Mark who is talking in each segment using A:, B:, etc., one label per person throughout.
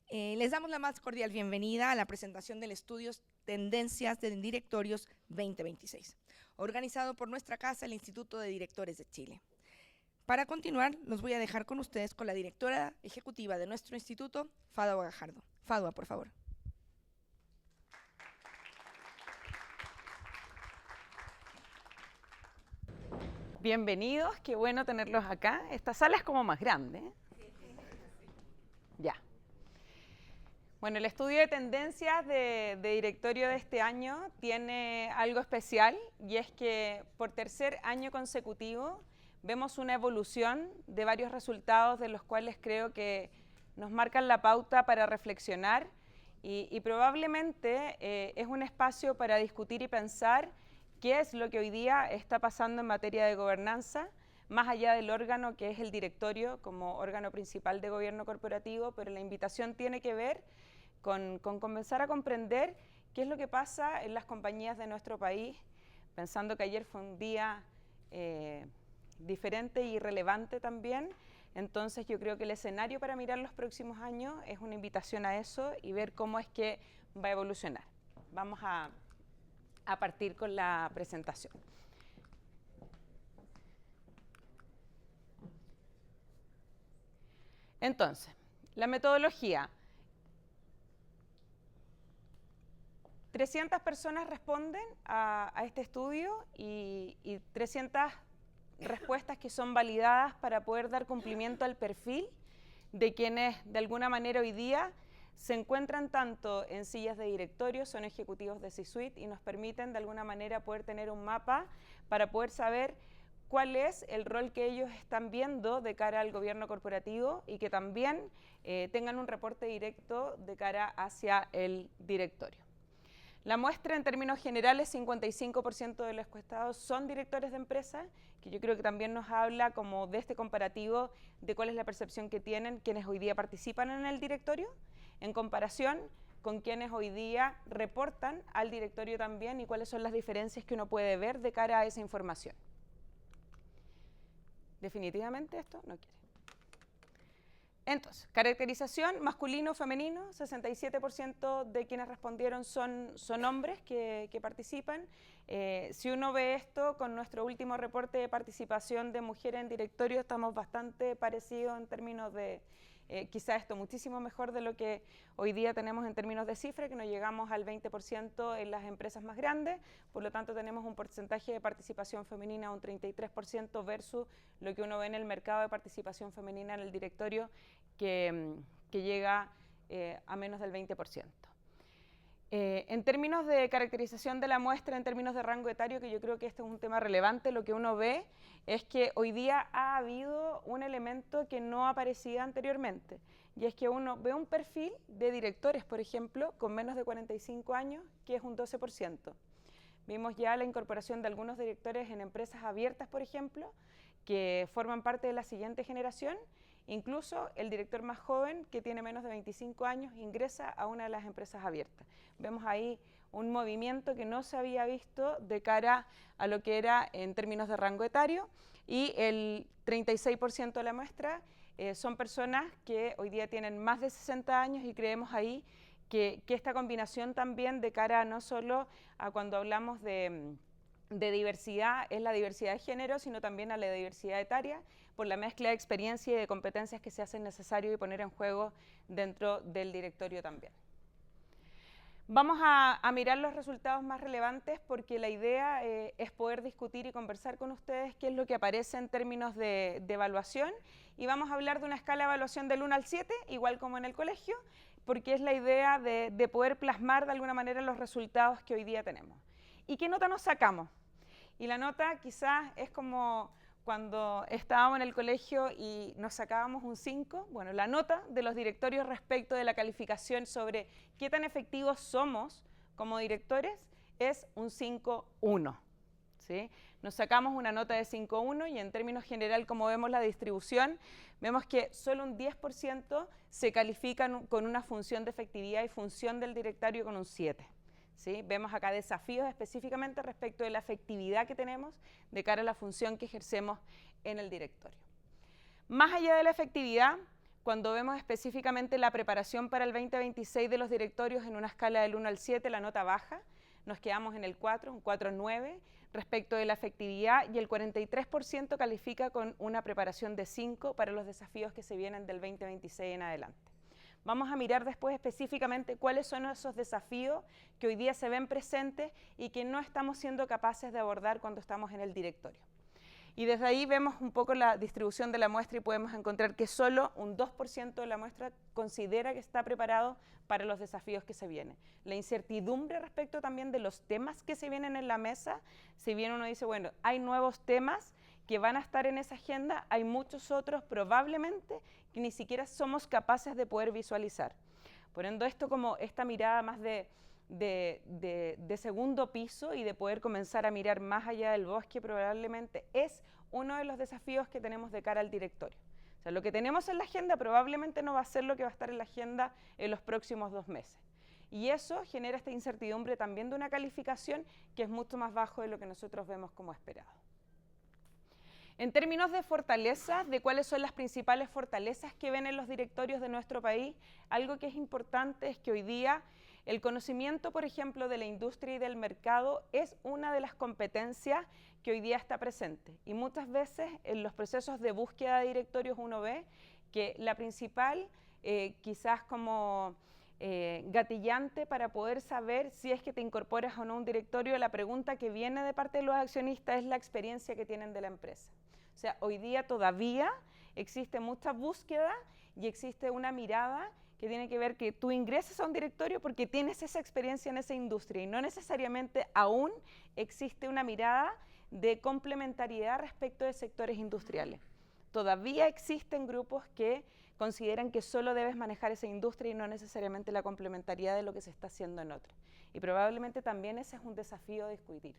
A: Les damos la más cordial bienvenida a la presentación del estudio Tendencias de Directorios 2026, organizado por nuestra casa, el Instituto de Directores de Chile. Para continuar, los voy a dejar con ustedes con la directora ejecutiva de nuestro instituto, Fadua Gajardo. Fadua, por favor.
B: Bienvenidos, qué bueno tenerlos acá. Esta sala es como más grande, ¿eh? Ya. Bueno, el estudio de tendencias de directorio de este año tiene algo especial, y es que por tercer año consecutivo vemos una evolución de varios resultados de los cuales creo que nos marcan la pauta para reflexionar y probablemente es un espacio para discutir y pensar qué es lo que hoy día está pasando en materia de gobernanza, más allá del órgano que es el directorio como órgano principal de gobierno corporativo, pero la invitación tiene que ver con comenzar a comprender qué es lo que pasa en las compañías de nuestro país, pensando que ayer fue un día diferente y relevante también. Entonces yo creo que el escenario para mirar los próximos años es una invitación a eso y ver cómo es que va a evolucionar. Vamos a partir con la presentación. Entonces, la metodología. 300 personas responden a este estudio y 300 respuestas que son validadas para poder dar cumplimiento al perfil de quienes de alguna manera hoy día se encuentran tanto en sillas de directorio, son ejecutivos de C-suite y nos permiten de alguna manera poder tener un mapa para poder saber cuál es el rol que ellos están viendo de cara al gobierno corporativo y que también tengan un reporte directo de cara hacia el directorio. La muestra en términos generales, 55% de los encuestados son directores de empresas, que yo creo que también nos habla como de este comparativo de cuál es la percepción que tienen quienes hoy día participan en el directorio, en comparación con quienes hoy día reportan al directorio también y cuáles son las diferencias que uno puede ver de cara a esa información. Definitivamente esto no quiere. Entonces, caracterización masculino-femenino, 67% de quienes respondieron son hombres que participan. Si uno ve esto con nuestro último reporte de participación de mujeres en directorio, estamos bastante parecidos en términos de, quizá esto muchísimo mejor de lo que hoy día tenemos en términos de cifra, que no llegamos al 20% en las empresas más grandes, por lo tanto tenemos un porcentaje de participación femenina un 33% versus lo que uno ve en el mercado de participación femenina en el directorio, que llega a menos del 20%. En términos de caracterización de la muestra, en términos de rango etario, que yo creo que este es un tema relevante, lo que uno ve es que hoy día ha habido un elemento que no aparecía anteriormente, y es que uno ve un perfil de directores, por ejemplo, con menos de 45 años, que es un 12%. Vimos ya la incorporación de algunos directores en empresas abiertas, por ejemplo, que forman parte de la siguiente generación. Incluso el director más joven, que tiene menos de 25 años, ingresa a una de las empresas abiertas. Vemos ahí un movimiento que no se había visto de cara a lo que era en términos de rango etario, y el 36% de la muestra son personas que hoy día tienen más de 60 años, y creemos ahí que esta combinación también de cara no solo a cuando hablamos de diversidad, es la diversidad de género, sino también a la diversidad etaria, por la mezcla de experiencia y de competencias que se hacen necesario y poner en juego dentro del directorio también. Vamos a mirar los resultados más relevantes, porque la idea es poder discutir y conversar con ustedes qué es lo que aparece en términos de evaluación, y vamos a hablar de una escala de evaluación del 1 al 7, igual como en el colegio, porque es la idea de poder plasmar de alguna manera los resultados que hoy día tenemos. ¿Y qué nota nos sacamos? Y la nota quizás es como cuando estábamos en el colegio y nos sacábamos un 5, bueno, la nota de los directorios respecto de la calificación sobre qué tan efectivos somos como directores es un 5-1, ¿sí? Nos sacamos una nota de 5-1, y en términos general, como vemos la distribución, vemos que solo un 10% se califican con una función de efectividad y función del directorio con un 7. ¿Sí? Vemos acá desafíos específicamente respecto de la efectividad que tenemos de cara a la función que ejercemos en el directorio. Más allá de la efectividad, cuando vemos específicamente la preparación para el 2026 de los directorios en una escala del 1 al 7, la nota baja, nos quedamos en el 4, un 4,9 respecto de la efectividad, y el 43% califica con una preparación de 5 para los desafíos que se vienen del 2026 en adelante. Vamos a mirar después específicamente cuáles son esos desafíos que hoy día se ven presentes y que no estamos siendo capaces de abordar cuando estamos en el directorio. Y desde ahí vemos un poco la distribución de la muestra y podemos encontrar que solo un 2% de la muestra considera que está preparado para los desafíos que se vienen. La incertidumbre respecto también de los temas que se vienen en la mesa, si bien uno dice, bueno, hay nuevos temas que van a estar en esa agenda, hay muchos otros probablemente que ni siquiera somos capaces de poder visualizar. Poniendo esto como esta mirada más de segundo piso y de poder comenzar a mirar más allá del bosque, probablemente es uno de los desafíos que tenemos de cara al directorio. O sea, lo que tenemos en la agenda probablemente no va a ser lo que va a estar en la agenda en los próximos 2 meses. Y eso genera esta incertidumbre también de una calificación que es mucho más bajo de lo que nosotros vemos como esperado. En términos de fortalezas, de cuáles son las principales fortalezas que ven en los directorios de nuestro país, algo que es importante es que hoy día el conocimiento, por ejemplo, de la industria y del mercado es una de las competencias que hoy día está presente. Y muchas veces en los procesos de búsqueda de directorios uno ve que la principal, quizás como gatillante para poder saber si es que te incorporas o no a un directorio, la pregunta que viene de parte de los accionistas es la experiencia que tienen de la empresa. O sea, hoy día todavía existe mucha búsqueda y existe una mirada que tiene que ver que tú ingreses a un directorio porque tienes esa experiencia en esa industria y no necesariamente aún existe una mirada de complementariedad respecto de sectores industriales. Todavía existen grupos que consideran que solo debes manejar esa industria y no necesariamente la complementariedad de lo que se está haciendo en otra. Y probablemente también ese es un desafío a discutir.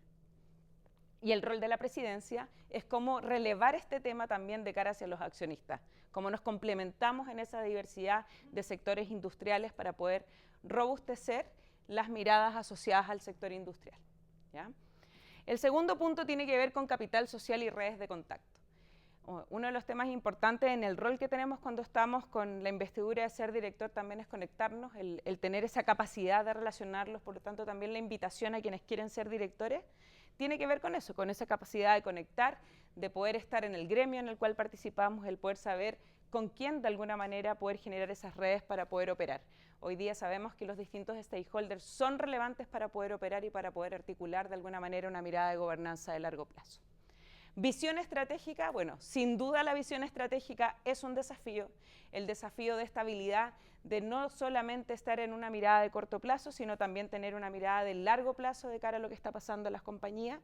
B: Y el rol de la presidencia es cómo relevar este tema también de cara hacia los accionistas, cómo nos complementamos en esa diversidad de sectores industriales para poder robustecer las miradas asociadas al sector industrial, ¿ya? El segundo punto tiene que ver con capital social y redes de contacto. Uno de los temas importantes en el rol que tenemos cuando estamos con la investidura de ser director también es conectarnos, el tener esa capacidad de relacionarlos, por lo tanto también la invitación a quienes quieren ser directores tiene que ver con eso, con esa capacidad de conectar, de poder estar en el gremio en el cual participamos, el poder saber con quién de alguna manera poder generar esas redes para poder operar. Hoy día sabemos que los distintos stakeholders son relevantes para poder operar y para poder articular de alguna manera una mirada de gobernanza de largo plazo. Visión estratégica, bueno, sin duda la visión estratégica es un desafío, el desafío de estabilidad, de no solamente estar en una mirada de corto plazo, sino también tener una mirada de largo plazo de cara a lo que está pasando en las compañías.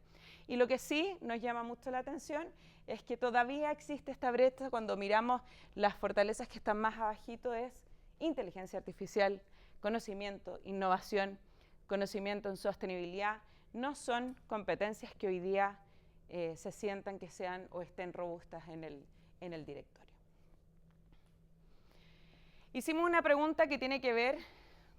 B: Y lo que sí nos llama mucho la atención es que todavía existe esta brecha cuando miramos las fortalezas que están más abajito, es inteligencia artificial, conocimiento, innovación, conocimiento en sostenibilidad, no son competencias que hoy día se sientan que sean o estén robustas en el directorio. Hicimos una pregunta que tiene que ver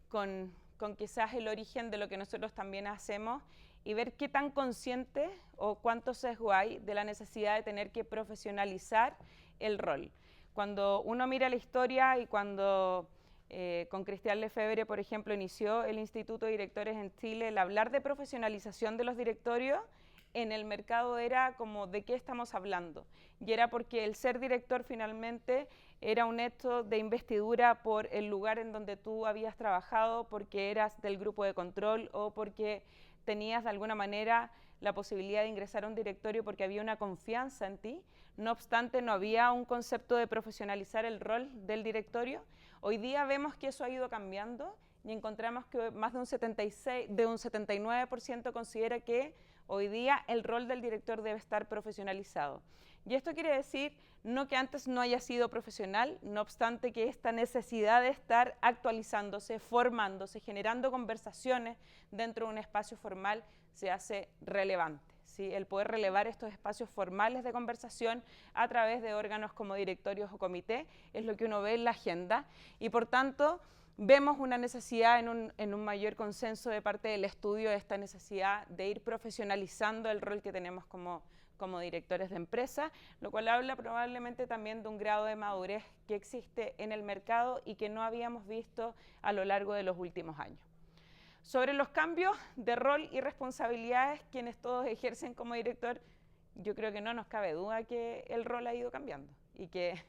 B: con quizás el origen de lo que nosotros también hacemos y ver qué tan consciente o cuánto sesgo hay de la necesidad de tener que profesionalizar el rol. Cuando uno mira la historia y cuando con Cristian Lefebvre, por ejemplo, inició el Instituto de Directores en Chile, el hablar de profesionalización de los directorios en el mercado era como de qué estamos hablando, y era porque el ser director finalmente era un hecho de investidura por el lugar en donde tú habías trabajado, porque eras del grupo de control o porque tenías de alguna manera la posibilidad de ingresar a un directorio porque había una confianza en ti. No obstante, no había un concepto de profesionalizar el rol del directorio. Hoy día vemos que eso ha ido cambiando y encontramos que más de un 79% considera que hoy día el rol del director debe estar profesionalizado. Y esto quiere decir no que antes no haya sido profesional, no obstante que esta necesidad de estar actualizándose, formándose, generando conversaciones dentro de un espacio formal se hace relevante, ¿sí? El poder relevar estos espacios formales de conversación a través de órganos como directorios o comité es lo que uno ve en la agenda y por tanto vemos una necesidad en un mayor consenso de parte del estudio de esta necesidad de ir profesionalizando el rol que tenemos como como directores de empresa, lo cual habla probablemente también de un grado de madurez que existe en el mercado y que no habíamos visto a lo largo de los últimos años. Sobre los cambios de rol y responsabilidades quienes todos ejercen como director, yo creo que no nos cabe duda que el rol ha ido cambiando y que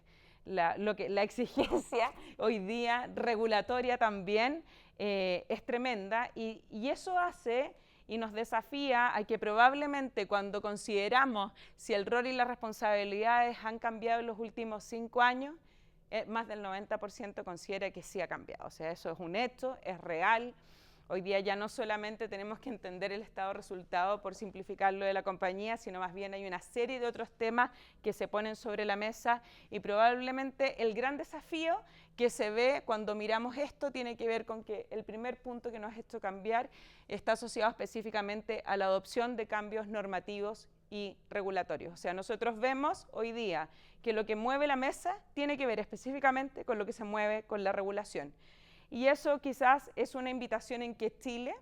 B: la exigencia hoy día regulatoria también es tremenda y eso hace y nos desafía a que probablemente cuando consideramos si el rol y las responsabilidades han cambiado en los últimos 5 años, más del 90% considera que sí ha cambiado. O sea, eso es un hecho, es real. Hoy día ya no solamente tenemos que entender el estado de resultado por simplificarlo de la compañía, sino más bien hay una serie de otros temas que se ponen sobre la mesa y probablemente el gran desafío que se ve cuando miramos esto tiene que ver con que el primer punto que nos ha hecho cambiar está asociado específicamente a la adopción de cambios normativos y regulatorios. O sea, nosotros vemos hoy día que lo que mueve la mesa tiene que ver específicamente con lo que se mueve con la regulación. Y eso quizás es una invitación en que Chile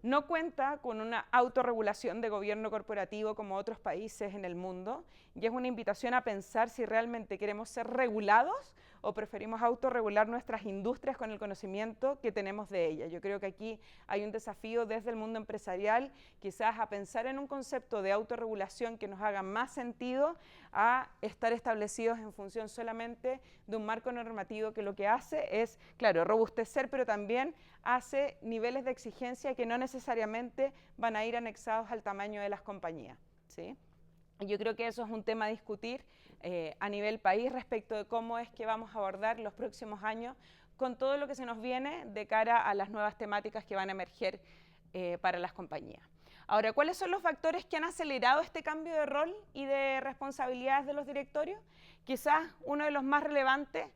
B: no cuenta con una autorregulación de gobierno corporativo como otros países en el mundo, y es una invitación a pensar si realmente queremos ser regulados o preferimos autorregular nuestras industrias con el conocimiento que tenemos de ellas. Yo creo que aquí hay un desafío desde el mundo empresarial, quizás a pensar en un concepto de autorregulación que nos haga más sentido a estar establecidos en función solamente de un marco normativo que lo que hace es, claro, robustecer, pero también hace niveles de exigencia que no necesariamente van a ir anexados al tamaño de las compañías, ¿sí? Yo creo que eso es un tema a discutir a nivel país respecto de cómo es que vamos a abordar los próximos años con todo lo que se nos viene de cara a las nuevas temáticas que van a emerger para las compañías. Ahora, ¿cuáles son los factores que han acelerado este cambio de rol y de responsabilidades de los directorios? Quizás uno de los más relevantes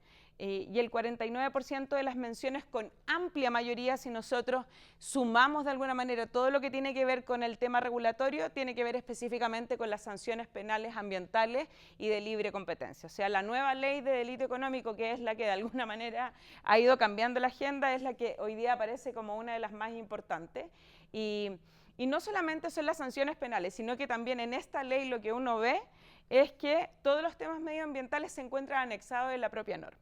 B: y el 49% de las menciones con amplia mayoría, si nosotros sumamos de alguna manera todo lo que tiene que ver con el tema regulatorio, tiene que ver específicamente con las sanciones penales ambientales y de libre competencia. O sea, la nueva ley de delito económico, que es la que de alguna manera ha ido cambiando la agenda, es la que hoy día aparece como una de las más importantes. Y no solamente son las sanciones penales, sino que también en esta ley lo que uno ve es que todos los temas medioambientales se encuentran anexados en la propia norma.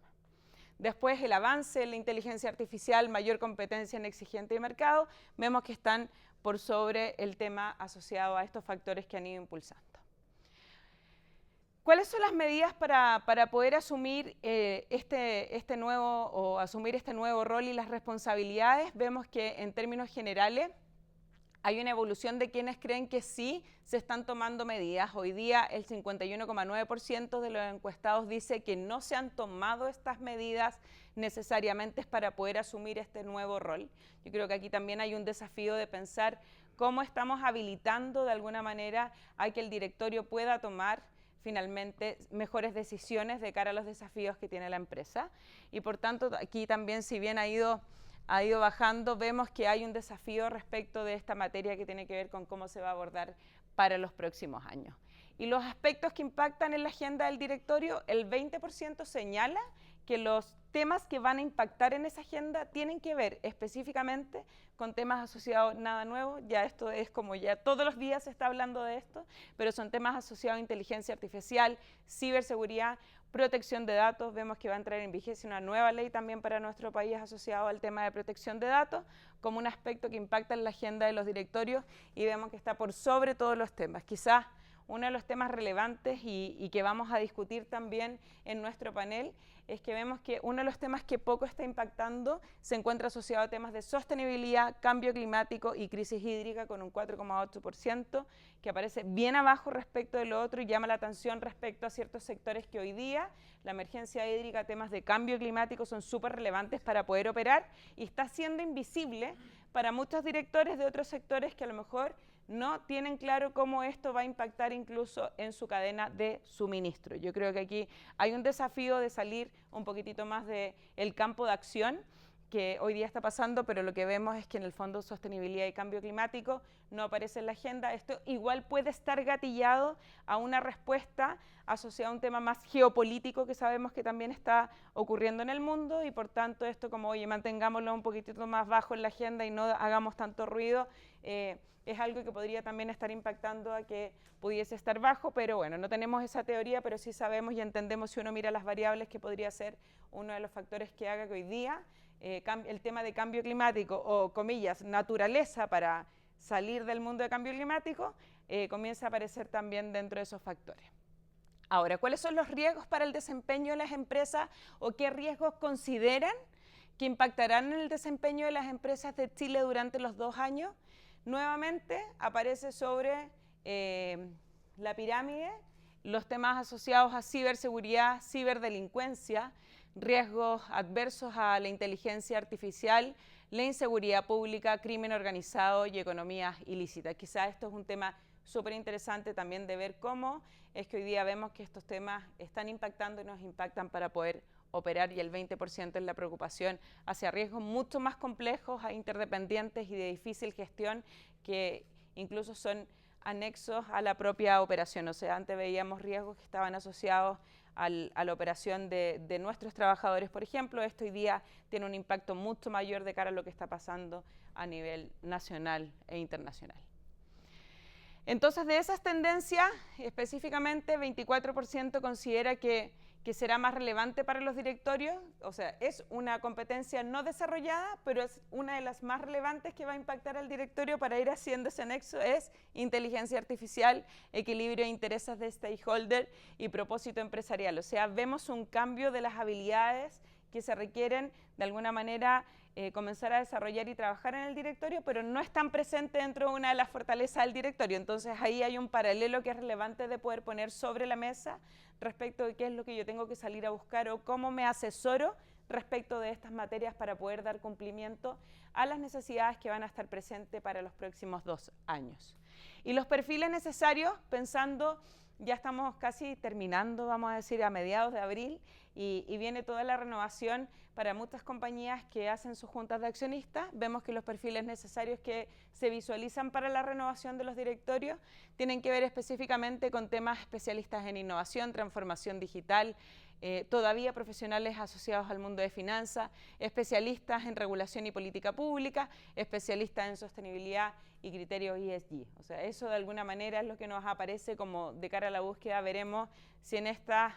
B: Después el avance en la inteligencia artificial, mayor competencia en exigente de mercado, vemos que están por sobre el tema asociado a estos factores que han ido impulsando. ¿Cuáles son las medidas para poder asumir este nuevo rol y las responsabilidades? Vemos que en términos generales hay una evolución de quienes creen que sí se están tomando medidas. Hoy día el 51,9% de los encuestados dice que no se han tomado estas medidas necesariamente para poder asumir este nuevo rol. Yo creo que aquí también hay un desafío de pensar cómo estamos habilitando de alguna manera a que el directorio pueda tomar finalmente mejores decisiones de cara a los desafíos que tiene la empresa. Y por tanto, aquí también, si bien ha ido bajando, vemos que hay un desafío respecto de esta materia que tiene que ver con cómo se va a abordar para los próximos años. Y los aspectos que impactan en la agenda del directorio, el 20% señala que los temas que van a impactar en esa agenda tienen que ver específicamente con temas asociados, nada nuevo, ya esto es como ya todos los días se está hablando de esto, pero son temas asociados a inteligencia artificial, ciberseguridad, protección de datos. Vemos que va a entrar en vigencia una nueva ley también para nuestro país asociado al tema de protección de datos como un aspecto que impacta en la agenda de los directorios y vemos que está por sobre todos los temas. Quizás uno de los temas relevantes y que vamos a discutir también en nuestro panel es que vemos que uno de los temas que poco está impactando se encuentra asociado a temas de sostenibilidad, cambio climático y crisis hídrica con un 4,8%, que aparece bien abajo respecto de lo otro y llama la atención respecto a ciertos sectores que hoy día la emergencia hídrica, temas de cambio climático son súper relevantes para poder operar y está siendo invisible para muchos directores de otros sectores que a lo mejor no tienen claro cómo esto va a impactar incluso en su cadena de suministro. Yo creo que aquí hay un desafío de salir un poquitito más del campo de acción que hoy día está pasando, pero lo que vemos es que en el Fondo Sostenibilidad y Cambio Climático no aparece en la agenda. Esto igual puede estar gatillado a una respuesta asociada a un tema más geopolítico que sabemos que también está ocurriendo en el mundo y por tanto esto como, oye, mantengámoslo un poquitito más bajo en la agenda y no hagamos tanto ruido, es algo que podría también estar impactando a que pudiese estar bajo, pero bueno, no tenemos esa teoría, pero sí sabemos y entendemos si uno mira las variables que podría ser uno de los factores que haga que hoy día el tema de cambio climático o, comillas, naturaleza para salir del mundo de cambio climático, comienza a aparecer también dentro de esos factores. Ahora, ¿cuáles son los riesgos para el desempeño de las empresas o qué riesgos consideran que impactarán en el desempeño de las empresas de Chile durante los 2 años? Nuevamente aparece sobre la pirámide los temas asociados a ciberseguridad, ciberdelincuencia, riesgos adversos a la inteligencia artificial, la inseguridad pública, crimen organizado y economía ilícita. Quizás esto es un tema súper interesante también de ver cómo es que hoy día vemos que estos temas están impactando y nos impactan para poder operar y el 20% es la preocupación hacia riesgos mucho más complejos, interdependientes y de difícil gestión que incluso son anexos a la propia operación. O sea, antes veíamos riesgos que estaban asociados a la operación de nuestros trabajadores, por ejemplo. Esto hoy día tiene un impacto mucho mayor de cara a lo que está pasando a nivel nacional e internacional. Entonces, de esas tendencias, específicamente 24% considera que será más relevante para los directorios, o sea, es una competencia no desarrollada, pero es una de las más relevantes que va a impactar al directorio para ir haciendo ese nexo, es inteligencia artificial, equilibrio de intereses de stakeholder y propósito empresarial. O sea, vemos un cambio de las habilidades que se requieren de alguna manera comenzar a desarrollar y trabajar en el directorio, pero no están presentes dentro de una de las fortalezas del directorio. Entonces ahí hay un paralelo que es relevante de poder poner sobre la mesa respecto de qué es lo que yo tengo que salir a buscar o cómo me asesoro respecto de estas materias para poder dar cumplimiento a las necesidades que van a estar presentes para los próximos 2 años. Y los perfiles necesarios, pensando, ya estamos casi terminando, vamos a decir, a mediados de abril, y viene toda la renovación para muchas compañías que hacen sus juntas de accionistas. Vemos que los perfiles necesarios que se visualizan para la renovación de los directorios tienen que ver específicamente con temas especialistas en innovación, transformación digital, todavía profesionales asociados al mundo de finanzas, especialistas en regulación y política pública, especialistas en sostenibilidad y criterios ESG. O sea, eso de alguna manera es lo que nos aparece como de cara a la búsqueda. Veremos si en esta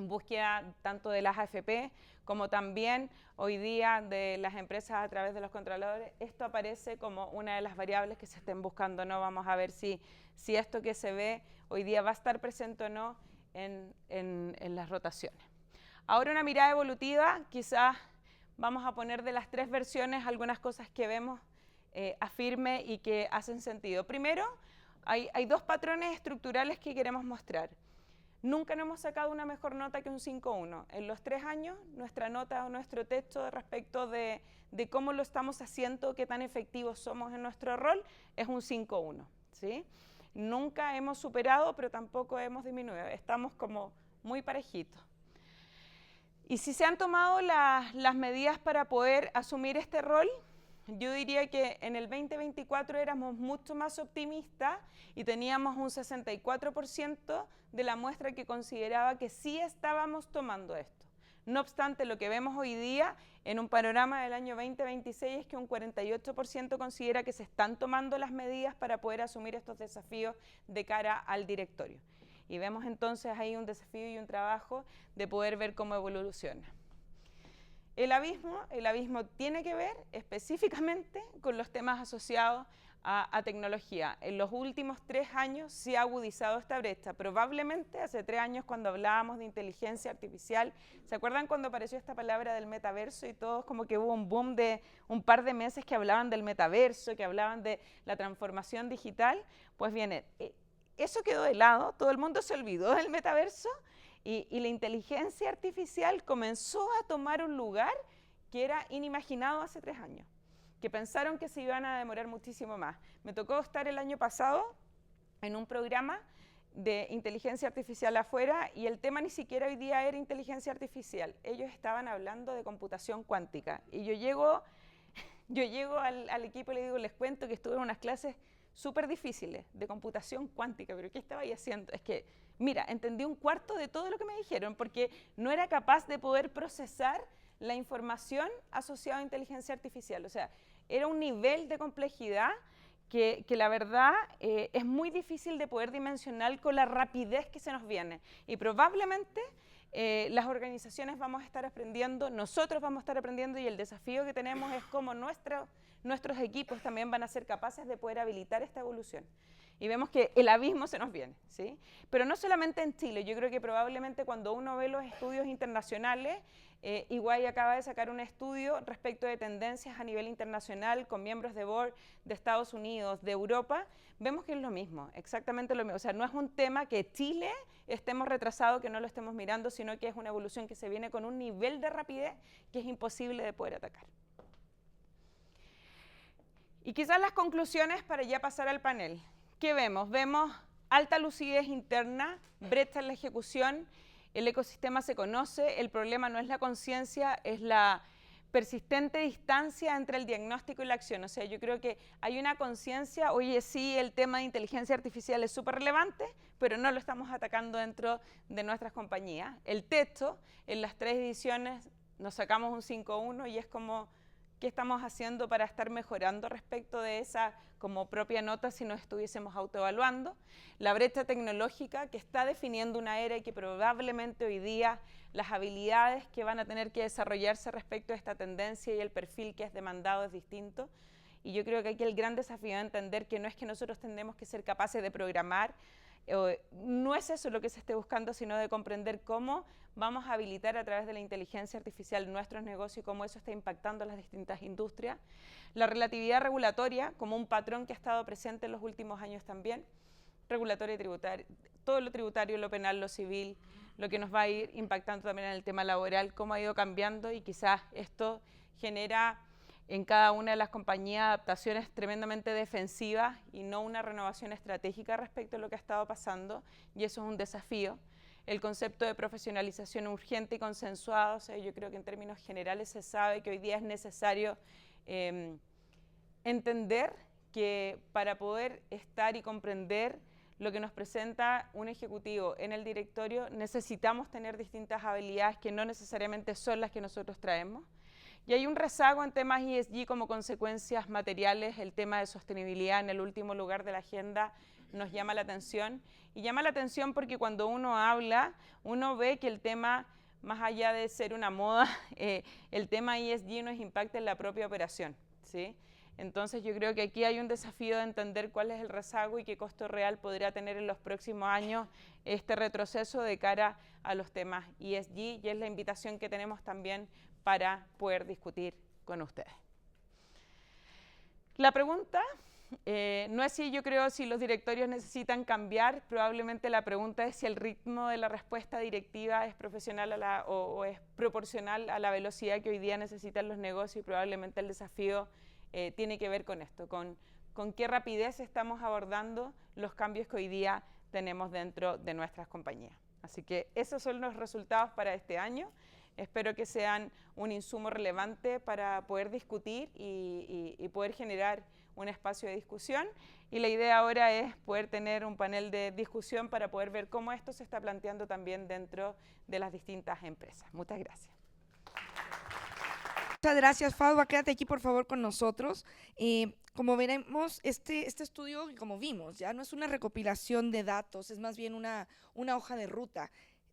B: búsqueda tanto de las AFP como también hoy día de las empresas a través de los controladores, esto aparece como una de las variables que se estén buscando, ¿no? Vamos a ver si esto que se ve hoy día va a estar presente o no en las rotaciones. Ahora una mirada evolutiva, quizás vamos a poner de las 3 versiones algunas cosas que vemos afirme y que hacen sentido. Primero, hay 2 patrones estructurales que queremos mostrar. Nunca nos hemos sacado una mejor nota que un 5.1. En los 3 años, nuestra nota o nuestro texto respecto de cómo lo estamos haciendo, qué tan efectivos somos en nuestro rol, es un 5.1, ¿sí? Nunca hemos superado, pero tampoco hemos disminuido. Estamos como muy parejitos. Y si se han tomado las medidas para poder asumir este rol, yo diría que en el 2024 éramos mucho más optimistas y teníamos un 64% de la muestra que consideraba que sí estábamos tomando esto. No obstante, lo que vemos hoy día en un panorama del año 2026 es que un 48% considera que se están tomando las medidas para poder asumir estos desafíos de cara al directorio. Y vemos entonces ahí un desafío y un trabajo de poder ver cómo evoluciona. El abismo tiene que ver específicamente con los temas asociados a tecnología. En los últimos 3 años se ha agudizado esta brecha. Probablemente hace 3 años cuando hablábamos de inteligencia artificial, ¿se acuerdan cuando apareció esta palabra del metaverso y todos como que hubo un boom de un par de meses que hablaban del metaverso, que hablaban de la transformación digital? Pues bien, eso quedó de lado, todo el mundo se olvidó del metaverso. Y la inteligencia artificial comenzó a tomar un lugar que era inimaginado hace 3 años, que pensaron que se iban a demorar muchísimo más. Me tocó estar el año pasado en un programa de inteligencia artificial afuera y el tema ni siquiera hoy día era inteligencia artificial. Ellos estaban hablando de computación cuántica y yo llego al equipo y le digo, les cuento que estuve en unas clases súper difíciles de computación cuántica, pero ¿qué estaba ahí haciendo? Es que, mira, entendí un cuarto de todo lo que me dijeron porque no era capaz de poder procesar la información asociada a inteligencia artificial. O sea, era un nivel de complejidad que la verdad es muy difícil de poder dimensionar con la rapidez que se nos viene. Y probablemente las organizaciones vamos a estar aprendiendo, nosotros vamos a estar aprendiendo y el desafío que tenemos es cómo nuestros equipos también van a ser capaces de poder habilitar esta evolución. Y vemos que el abismo se nos viene, ¿sí? Pero no solamente en Chile, yo creo que probablemente cuando uno ve los estudios internacionales, Iguay acaba de sacar un estudio respecto de tendencias a nivel internacional con miembros de board de Estados Unidos, de Europa, vemos que es lo mismo, exactamente lo mismo. O sea, no es un tema que Chile estemos retrasados, que no lo estemos mirando, sino que es una evolución que se viene con un nivel de rapidez que es imposible de poder atacar. Y quizás las conclusiones para ya pasar al panel. ¿Qué vemos? Vemos alta lucidez interna, brecha en la ejecución, el ecosistema se conoce, el problema no es la conciencia, es la persistente distancia entre el diagnóstico y la acción. O sea, yo creo que hay una conciencia, oye, sí, el tema de inteligencia artificial es súper relevante, pero no lo estamos atacando dentro de nuestras compañías. El texto, en las 3 ediciones nos sacamos un 5.1 y es como, ¿qué estamos haciendo para estar mejorando respecto de esa como propia nota si nos estuviésemos autoevaluando? La brecha tecnológica que está definiendo una era y que probablemente hoy día las habilidades que van a tener que desarrollarse respecto a esta tendencia y el perfil que es demandado es distinto. Y yo creo que aquí el gran desafío es entender que no es que nosotros tendremos que ser capaces de programar, no es eso lo que se esté buscando, sino de comprender cómo vamos a habilitar a través de la inteligencia artificial nuestros negocios y cómo eso está impactando las distintas industrias. La relatividad regulatoria como un patrón que ha estado presente en los últimos años también, regulatoria y tributaria, todo lo tributario, lo penal, lo civil, lo que nos va a ir impactando también en el tema laboral, cómo ha ido cambiando y quizás esto genera en cada una de las compañías adaptaciones tremendamente defensivas y no una renovación estratégica respecto a lo que ha estado pasando, y eso es un desafío. El concepto de profesionalización urgente y consensuado, o sea, yo creo que en términos generales se sabe que hoy día es necesario entender que para poder estar y comprender lo que nos presenta un ejecutivo en el directorio necesitamos tener distintas habilidades que no necesariamente son las que nosotros traemos. Y hay un rezago en temas ESG como consecuencias materiales, el tema de sostenibilidad en el último lugar de la agenda nos llama la atención. Y llama la atención porque cuando uno habla, uno ve que el tema, más allá de ser una moda, el tema ESG nos impacta en la propia operación, ¿sí? Entonces yo creo que aquí hay un desafío de entender cuál es el rezago y qué costo real podría tener en los próximos años este retroceso de cara a los temas ESG, y es la invitación que tenemos también para poder discutir con ustedes. La pregunta no es si yo creo si los directorios necesitan cambiar, probablemente la pregunta es si el ritmo de la respuesta directiva es profesional o es proporcional a la velocidad que hoy día necesitan los negocios, y probablemente el desafío tiene que ver con esto, con qué rapidez estamos abordando los cambios que hoy día tenemos dentro de nuestras compañías. Así que esos son los resultados para este año. Espero que sean un insumo relevante para poder discutir y poder generar un espacio de discusión. Y la idea ahora es poder tener un panel de discusión para poder ver cómo esto se está planteando también dentro de las distintas empresas. Muchas gracias.
A: Muchas gracias, Fadwa. Quédate aquí, por favor, con nosotros. Como veremos, este estudio, como vimos, ya no es una recopilación de datos, es más bien una hoja de ruta.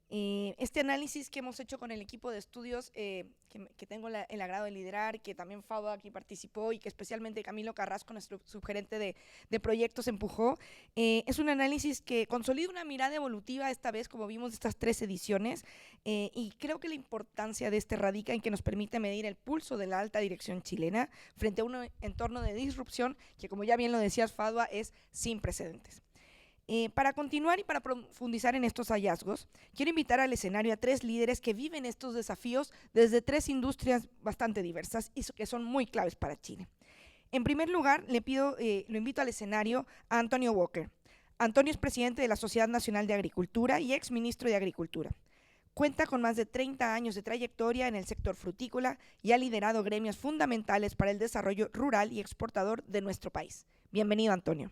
A: Este análisis que hemos hecho con el equipo de estudios que tengo el agrado de liderar, que también Fadwa aquí participó y que especialmente Camilo Carrasco, nuestro subgerente de proyectos, empujó, es un análisis que consolida una mirada evolutiva esta vez, como vimos estas 3 ediciones, y creo que la importancia de este radica en que nos permite medir el pulso de la alta dirección chilena frente a un entorno de disrupción que, como ya bien lo decías, Fadwa, es sin precedentes. Para continuar y para profundizar en estos hallazgos, quiero invitar al escenario a 3 líderes que viven estos desafíos desde 3 industrias bastante diversas y que son muy claves para Chile. En primer lugar, lo invito al escenario a Antonio Walker. Antonio es presidente de la Sociedad Nacional de Agricultura y exministro de Agricultura. Cuenta con más de 30 años de trayectoria en el sector frutícola y ha liderado gremios fundamentales para el desarrollo rural y exportador de nuestro país. Bienvenido, Antonio.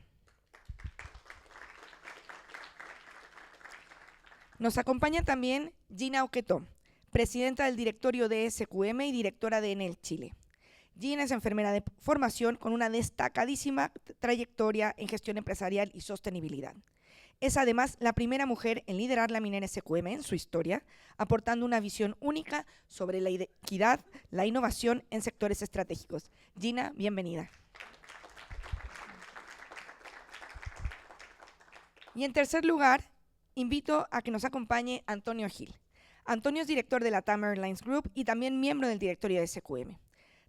A: Nos acompaña también Gina Oquetó, presidenta del directorio de SQM y directora de Enel Chile. Gina es enfermera de formación con una destacadísima trayectoria en gestión empresarial y sostenibilidad. Es además la primera mujer en liderar la minera SQM en su historia, aportando una visión única sobre la equidad, la innovación en sectores estratégicos. Gina, bienvenida. Y en tercer lugar, invito a que nos acompañe Antonio Gil. Antonio es director de la TAM Airlines Group y también miembro del directorio de SQM.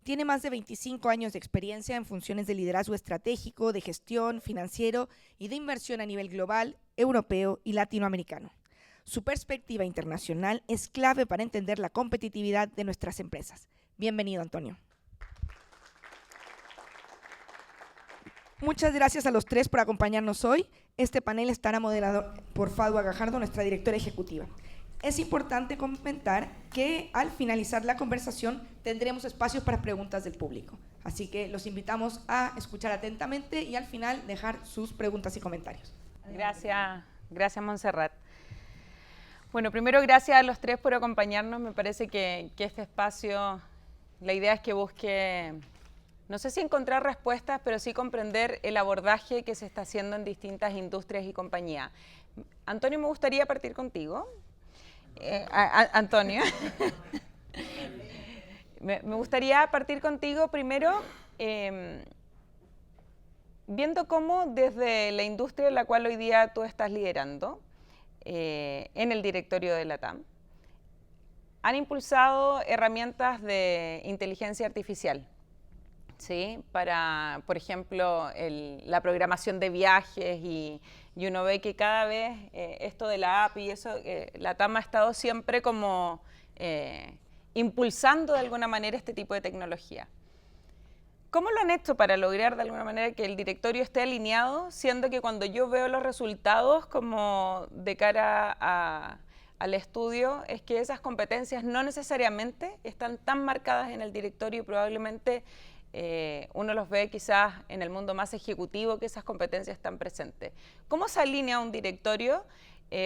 A: Tiene más de 25 años de experiencia en funciones de liderazgo estratégico, de gestión, financiero y de inversión a nivel global, europeo y latinoamericano. Su perspectiva internacional es clave para entender la competitividad de nuestras empresas. Bienvenido, Antonio. Muchas gracias a los tres por acompañarnos hoy. Este panel estará moderado por Fadwa Gajardo, nuestra directora ejecutiva. Es importante comentar que al finalizar la conversación tendremos espacios para preguntas del público. Así que los invitamos a escuchar atentamente y al final dejar sus preguntas y comentarios.
B: Gracias Montserrat. Bueno, primero gracias a los tres por acompañarnos. Me parece que este espacio, la idea es que busque, no sé si encontrar respuestas, pero sí comprender el abordaje que se está haciendo en distintas industrias y compañías. Antonio, me gustaría partir contigo. Antonio, me gustaría partir contigo primero viendo cómo desde la industria en la cual hoy día tú estás liderando en el directorio de la TAM han impulsado herramientas de inteligencia artificial, ¿sí? Para, por ejemplo, la programación de viajes y uno ve que cada vez esto de la app y eso, la TAM ha estado siempre como impulsando de alguna manera este tipo de tecnología. ¿Cómo lo han hecho para lograr de alguna manera que el directorio esté alineado, siendo que cuando yo veo los resultados como de cara al estudio, es que esas competencias no necesariamente están tan marcadas en el directorio y probablemente uno los ve quizás en el mundo más ejecutivo que esas competencias están presentes? ¿Cómo se alinea un directorio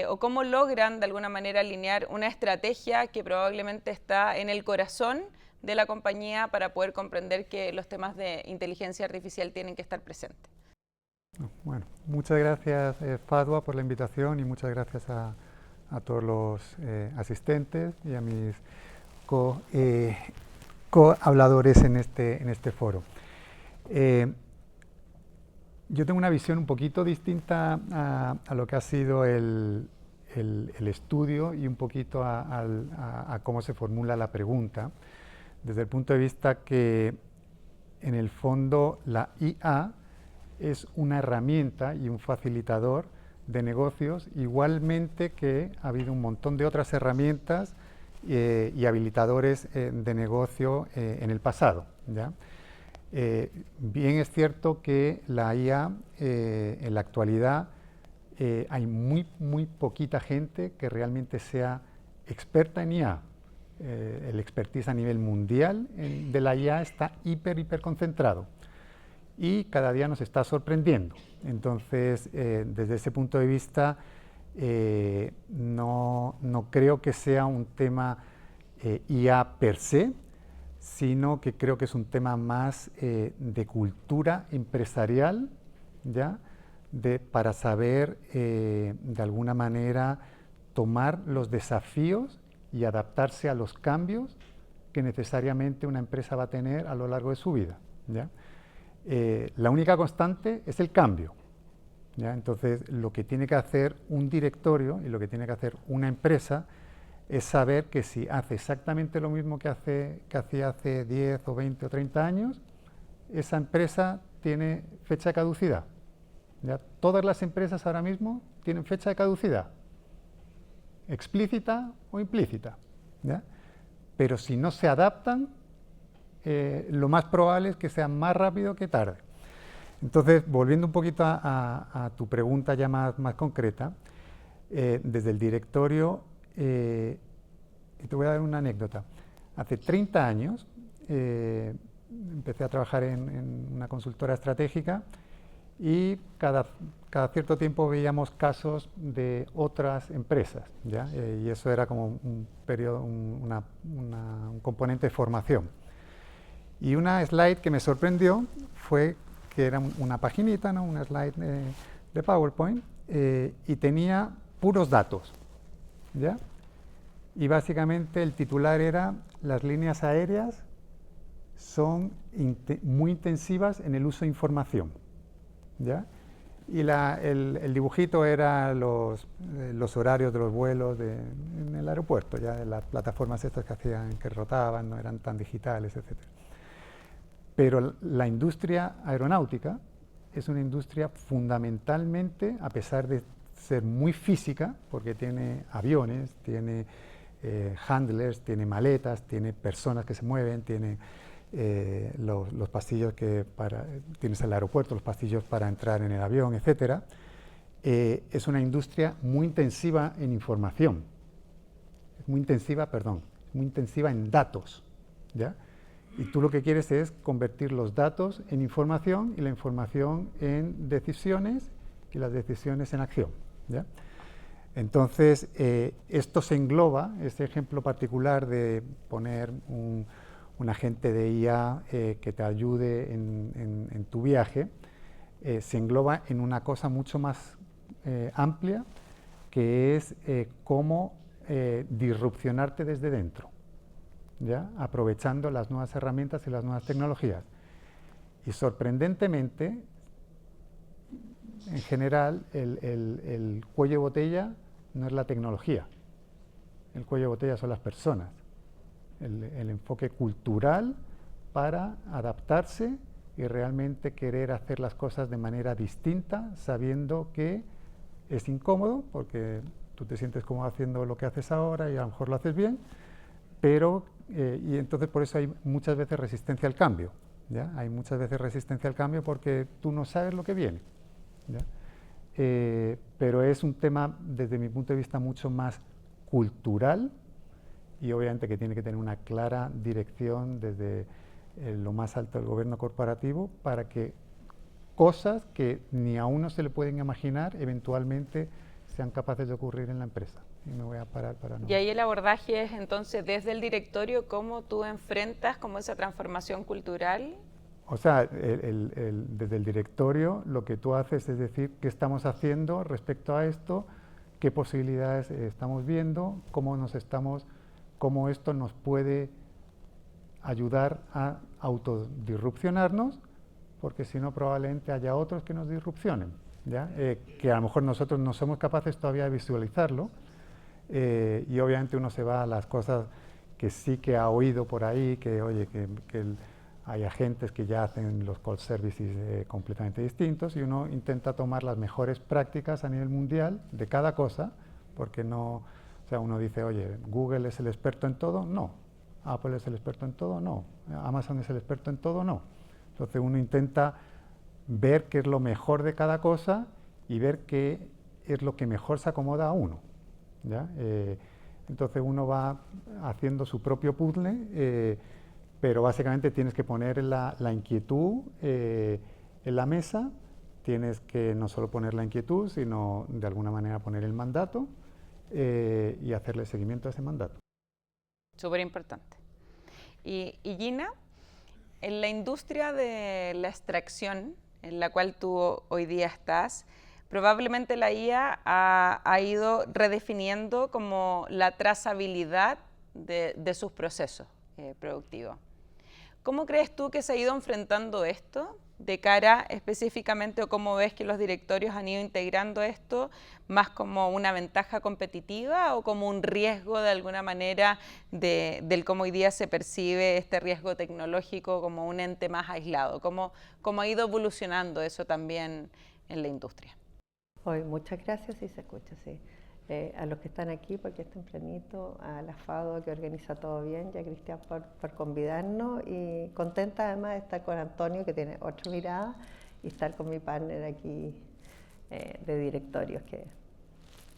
B: o cómo logran de alguna manera alinear una estrategia que probablemente está en el corazón de la compañía para poder comprender que los temas de inteligencia artificial tienen que estar presentes?
C: Bueno, muchas gracias Fadwa por la invitación y muchas gracias a todos los asistentes y a mis co-habladores en este foro. Yo tengo una visión un poquito distinta a lo que ha sido el estudio y un poquito a cómo se formula la pregunta, desde el punto de vista que en el fondo la IA es una herramienta y un facilitador de negocios, igualmente que ha habido un montón de otras herramientas y habilitadores de negocio en el pasado, ¿ya? Bien es cierto que la IA en la actualidad hay muy poquita gente que realmente sea experta en IA. El expertise a nivel mundial de la IA está hiper concentrado y cada día nos está sorprendiendo. Entonces, desde ese punto de vista, no creo que sea un tema IA per se, sino que creo que es un tema más de cultura empresarial, ¿ya? Para saber de alguna manera tomar los desafíos y adaptarse a los cambios que necesariamente una empresa va a tener a lo largo de su vida, ¿ya? La única constante es el cambio, ¿ya? Entonces, lo que tiene que hacer un directorio y lo que tiene que hacer una empresa es saber que si hace exactamente lo mismo que hacía hace 10 o 20 o 30 años, esa empresa tiene fecha de caducidad, ¿ya? Todas las empresas ahora mismo tienen fecha de caducidad, explícita o implícita, ¿ya? Pero si no se adaptan, lo más probable es que sea más rápido que tarde. Entonces, volviendo un poquito a tu pregunta ya más concreta, desde el directorio, y te voy a dar una anécdota. Hace 30 años empecé a trabajar en una consultora estratégica y cada cierto tiempo veíamos casos de otras empresas, ¿ya? Y eso era como un periodo, un componente de formación. Y una slide que me sorprendió fue que era una paginita, ¿no? Una slide de PowerPoint, y tenía puros datos, ¿ya? Y básicamente el titular era: las líneas aéreas son muy intensivas en el uso de información, ¿ya? Y el dibujito era los horarios de los vuelos en el aeropuerto, ya de las plataformas estas que rotaban, no eran tan digitales, etc. Pero la industria aeronáutica es una industria fundamentalmente, a pesar de ser muy física, porque tiene aviones, tiene handlers, tiene maletas, tiene personas que se mueven, tiene los pasillos tienes el aeropuerto, los pasillos para entrar en el avión, etcétera. Es una industria muy intensiva en información, muy intensiva en datos, ¿ya? Y tú lo que quieres es convertir los datos en información y la información en decisiones y las decisiones en acción, ¿ya? Entonces, esto se engloba, este ejemplo particular de poner un agente de IA que te ayude en tu viaje, se engloba en una cosa mucho más amplia, que es cómo disrupcionarte desde dentro, ¿ya? Aprovechando las nuevas herramientas y las nuevas tecnologías. Y sorprendentemente, en general, el cuello de botella no es la tecnología, el cuello de botella son las personas, el enfoque cultural para adaptarse y realmente querer hacer las cosas de manera distinta, sabiendo que es incómodo, porque tú te sientes cómodo haciendo lo que haces ahora y a lo mejor lo haces bien, pero, y entonces por eso hay muchas veces resistencia al cambio, ¿ya? Hay muchas veces resistencia al cambio porque tú no sabes lo que viene, ¿ya? Pero es un tema, desde mi punto de vista, mucho más cultural y obviamente que tiene que tener una clara dirección desde lo más alto del gobierno corporativo para que cosas que ni a uno se le pueden imaginar eventualmente sean capaces de ocurrir en la empresa. Y me voy a parar para no...
B: Y ahí el abordaje es entonces desde el directorio, ¿cómo tú enfrentas como esa transformación cultural?
C: O sea, desde el directorio lo que tú haces es decir qué estamos haciendo respecto a esto, qué posibilidades estamos viendo, cómo esto nos puede ayudar a autodisrupcionarnos, porque si no probablemente haya otros que nos disrupcionen, ¿ya? Que a lo mejor nosotros no somos capaces todavía de visualizarlo, y obviamente uno se va a las cosas que sí que ha oído por ahí, que oye, hay agentes que ya hacen los call services completamente distintos y uno intenta tomar las mejores prácticas a nivel mundial de cada cosa, porque no, o sea, uno dice, oye, Google es el experto en todo, no. Apple es el experto en todo, no. Amazon es el experto en todo, no. Entonces uno intenta ver qué es lo mejor de cada cosa y ver qué es lo que mejor se acomoda a uno, ¿ya? Entonces uno va haciendo su propio puzzle, pero básicamente tienes que poner la inquietud en la mesa, tienes que no solo poner la inquietud, sino de alguna manera poner el mandato y hacerle seguimiento a ese mandato.
B: Súper importante. Y Gina, en la industria de la extracción, en la cual tú hoy día estás, probablemente la IA ha ido redefiniendo como la trazabilidad de sus procesos productivos. ¿Cómo crees tú que se ha ido enfrentando esto de cara específicamente, o cómo ves que los directorios han ido integrando esto más como una ventaja competitiva o como un riesgo de alguna manera del cómo hoy día se percibe este riesgo tecnológico como un ente más aislado? ¿Cómo ha ido evolucionando eso también en la industria?
D: Hoy, muchas gracias, sí se escucha, sí. A los que están aquí, porque es tempranito, a la FADO que organiza todo bien, y a Cristian por convidarnos, y contenta además de estar con Antonio, que tiene otra mirada, y estar con mi partner aquí de directorios, que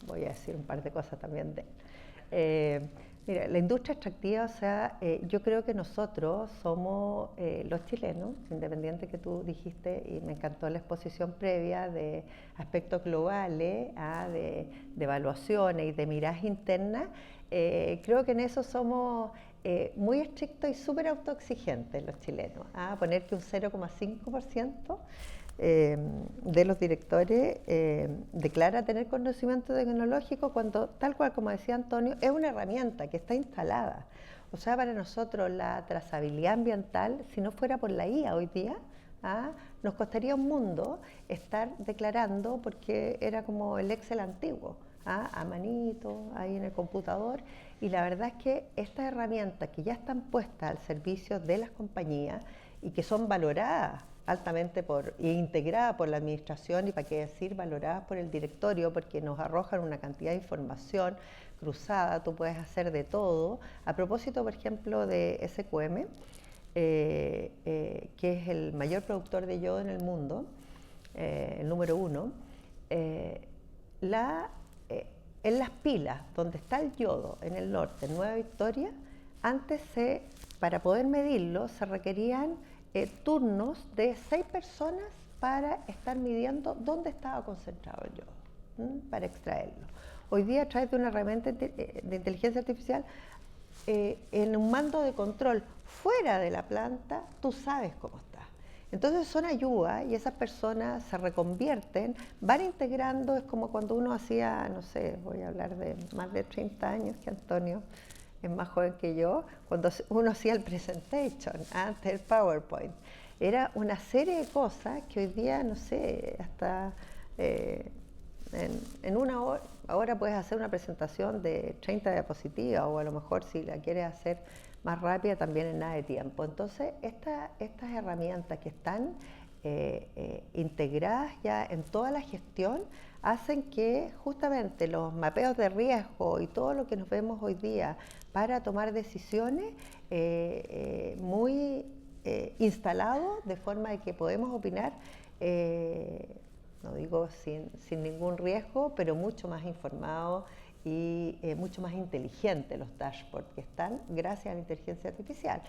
D: voy a decir un par de cosas también de él. Mira, la industria extractiva, o sea, yo creo que nosotros somos los chilenos, independiente que tú dijiste, y me encantó la exposición previa de aspectos globales, de evaluaciones y de miradas internas. Creo que en eso somos muy estrictos y súper autoexigentes los chilenos. Poner que un 0,5% de los directores declara tener conocimiento tecnológico cuando, tal cual como decía Antonio, es una herramienta que está instalada. O sea, para nosotros la trazabilidad ambiental, si no fuera por la IA hoy día, nos costaría un mundo estar declarando, porque era como el Excel antiguo, a manito, ahí en el computador. Y la verdad es que estas herramientas que ya están puestas al servicio de las compañías y que son valoradas altamente e integrada por la administración, y para qué decir valoradas por el directorio, porque nos arrojan una cantidad de información cruzada, tú puedes hacer de todo. A propósito, por ejemplo, de SQM, que es el mayor productor de yodo en el mundo, el número 1, en las pilas donde está el yodo en el norte, en Nueva Victoria, antes para poder medirlo se requerían turnos de 6 personas para estar midiendo dónde estaba concentrado el yodo, para extraerlo. Hoy día, a través de una herramienta de inteligencia artificial, en un mando de control fuera de la planta, tú sabes cómo está. Entonces son ayuda, y esas personas se reconvierten, van integrando. Es como cuando uno hacía, no sé, voy a hablar de más de 30 años, que Antonio es más joven que yo, cuando uno hacía el presentation, antes el PowerPoint. Era una serie de cosas que hoy día, no sé, hasta en una hora, ahora puedes hacer una presentación de 30 diapositivas, o a lo mejor si la quieres hacer más rápida también en nada de tiempo. Entonces, estas herramientas que están integradas ya en toda la gestión hacen que justamente los mapeos de riesgo y todo lo que nos vemos hoy día para tomar decisiones muy instalados, de forma de que podemos opinar, no digo sin ningún riesgo, pero mucho más informados y mucho más inteligentes los dashboards que están gracias a la inteligencia artificial.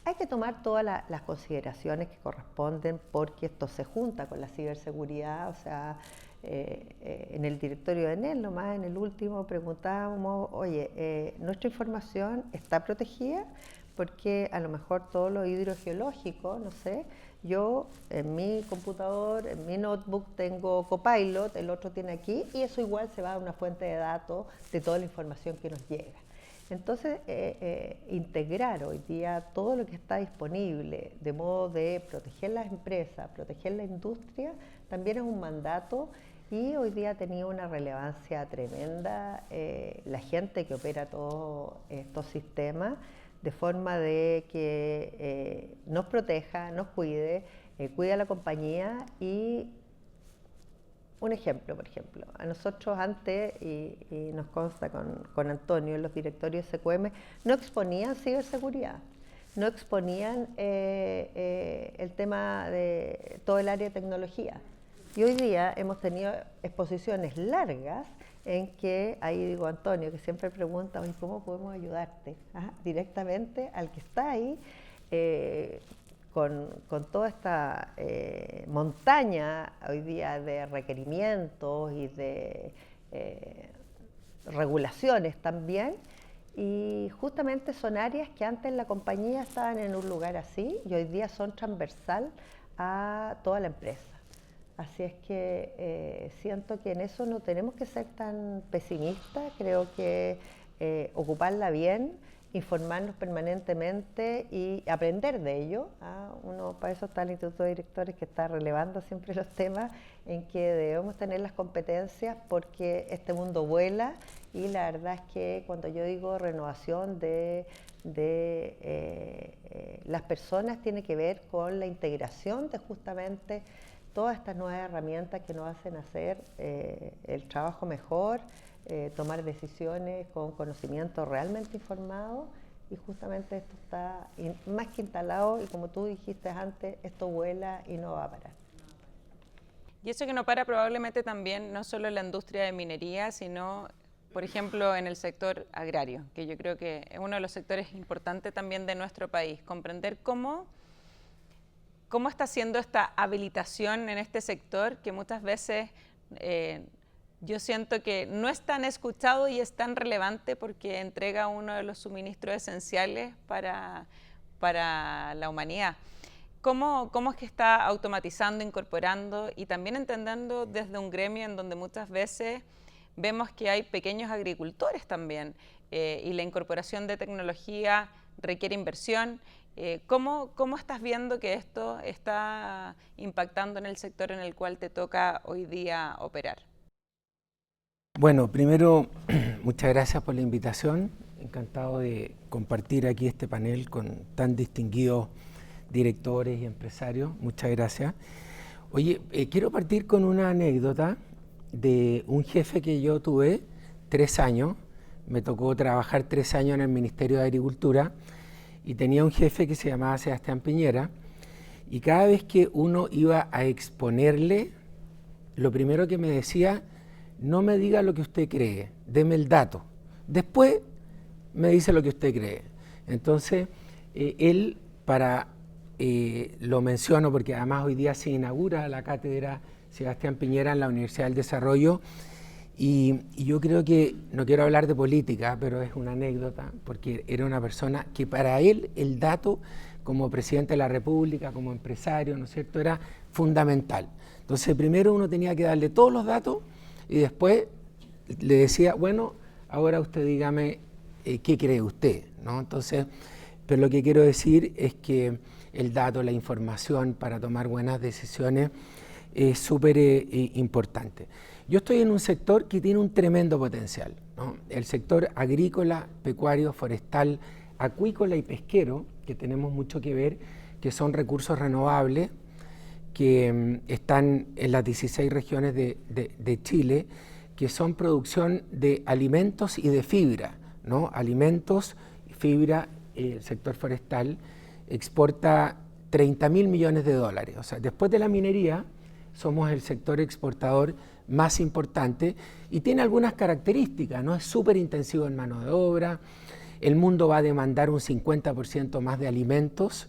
D: Hay que tomar todas las consideraciones que corresponden, porque esto se junta con la ciberseguridad. O sea, en el directorio de Enel, nomás en el último, preguntábamos, oye, ¿nuestra información está protegida? Porque a lo mejor todo lo hidrogeológico, no sé, yo en mi computador, en mi notebook tengo Copilot, el otro tiene aquí, y eso igual se va a una fuente de datos de toda la información que nos llega. Entonces, integrar hoy día todo lo que está disponible de modo de proteger las empresas, proteger la industria, también es un mandato, y hoy día ha tenido una relevancia tremenda la gente que opera todos estos sistemas, de forma de que nos proteja, nos cuide, cuide a la compañía. Y un ejemplo, por ejemplo, a nosotros antes, y nos consta con Antonio, en los directorios SQM, no exponían ciberseguridad, no exponían el tema de todo el área de tecnología. Y hoy día hemos tenido exposiciones largas en que, ahí digo, Antonio, que siempre pregunta, oye, ¿cómo podemos ayudarte? Directamente al que está ahí, con toda esta montaña hoy día de requerimientos y de regulaciones también. Y justamente son áreas que antes en la compañía estaban en un lugar así, y hoy día son transversal a toda la empresa. Así es que siento que en eso no tenemos que ser tan pesimistas. Creo que ocuparla bien, informarnos permanentemente y aprender de ello. Para eso está el Instituto de Directores, que está relevando siempre los temas en que debemos tener las competencias, porque este mundo vuela. Y la verdad es que cuando yo digo renovación de las personas, tiene que ver con la integración de justamente todas estas nuevas herramientas que nos hacen hacer el trabajo mejor, tomar decisiones con conocimiento realmente informado. Y justamente esto está más que instalado, y como tú dijiste antes, esto vuela y no va a parar.
B: Y eso que no para probablemente también, no solo en la industria de minería, sino, por ejemplo, en el sector agrario, que yo creo que es uno de los sectores importantes también de nuestro país. Comprender cómo está haciendo esta habilitación en este sector, que muchas veces yo siento que no es tan escuchado y es tan relevante porque entrega uno de los suministros esenciales para la humanidad. ¿Cómo es que está automatizando, incorporando y también entendiendo desde un gremio en donde muchas veces vemos que hay pequeños agricultores también y la incorporación de tecnología requiere inversión? ¿Cómo estás viendo que esto está impactando en el sector en el cual te toca hoy día operar?
E: Bueno, primero, muchas gracias por la invitación. Encantado de compartir aquí este panel con tan distinguidos directores y empresarios. Muchas gracias. Oye, quiero partir con una anécdota de un jefe que yo tuve 3 años. Me tocó trabajar 3 años en el Ministerio de Agricultura y tenía un jefe que se llamaba Sebastián Piñera, y cada vez que uno iba a exponerle, lo primero que me decía: no me diga lo que usted cree, deme el dato. Después me dice lo que usted cree. Entonces, él, lo menciono porque además hoy día se inaugura la cátedra Sebastián Piñera en la Universidad del Desarrollo, y yo creo que, no quiero hablar de política, pero es una anécdota, porque era una persona que para él el dato, como presidente de la República, como empresario, ¿no es cierto?, era fundamental. Entonces, primero uno tenía que darle todos los datos y después le decía, bueno, ahora usted dígame qué cree usted, ¿no? Entonces, pero lo que quiero decir es que el dato, la información para tomar buenas decisiones es súper importante. Yo estoy en un sector que tiene un tremendo potencial, ¿no? El sector agrícola, pecuario, forestal, acuícola y pesquero, que tenemos mucho que ver, que son recursos renovables, que están en las 16 regiones de Chile, que son producción de alimentos y de fibra, ¿no? Alimentos, fibra, el sector forestal exporta 30.000 millones de dólares. O sea, después de la minería, somos el sector exportador más importante y tiene algunas características, ¿no? Es súper intensivo en mano de obra, el mundo va a demandar un 50% más de alimentos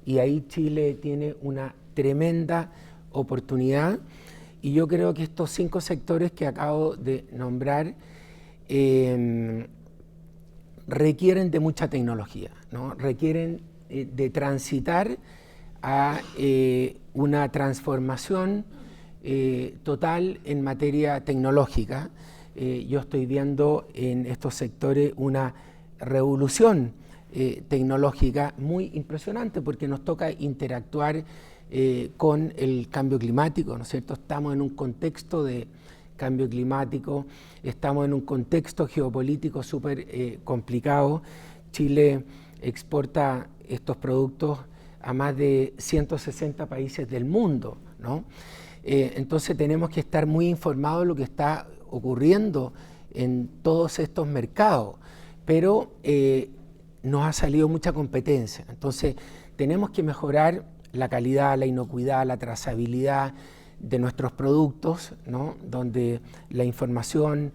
E: y ahí Chile tiene una tremenda oportunidad, y yo creo que estos 5 sectores que acabo de nombrar requieren de mucha tecnología, ¿no? Requieren de transitar a una transformación total en materia tecnológica. Yo estoy viendo en estos sectores una revolución tecnológica muy impresionante porque nos toca interactuar con el cambio climático, ¿no es cierto? Estamos en un contexto de cambio climático, estamos en un contexto geopolítico súper complicado. Chile exporta estos productos a más de 160 países del mundo, ¿no? Entonces tenemos que estar muy informados de lo que está ocurriendo en todos estos mercados, pero nos ha salido mucha competencia. Entonces tenemos que mejorar la calidad, la inocuidad, la trazabilidad de nuestros productos, ¿no? Donde la información,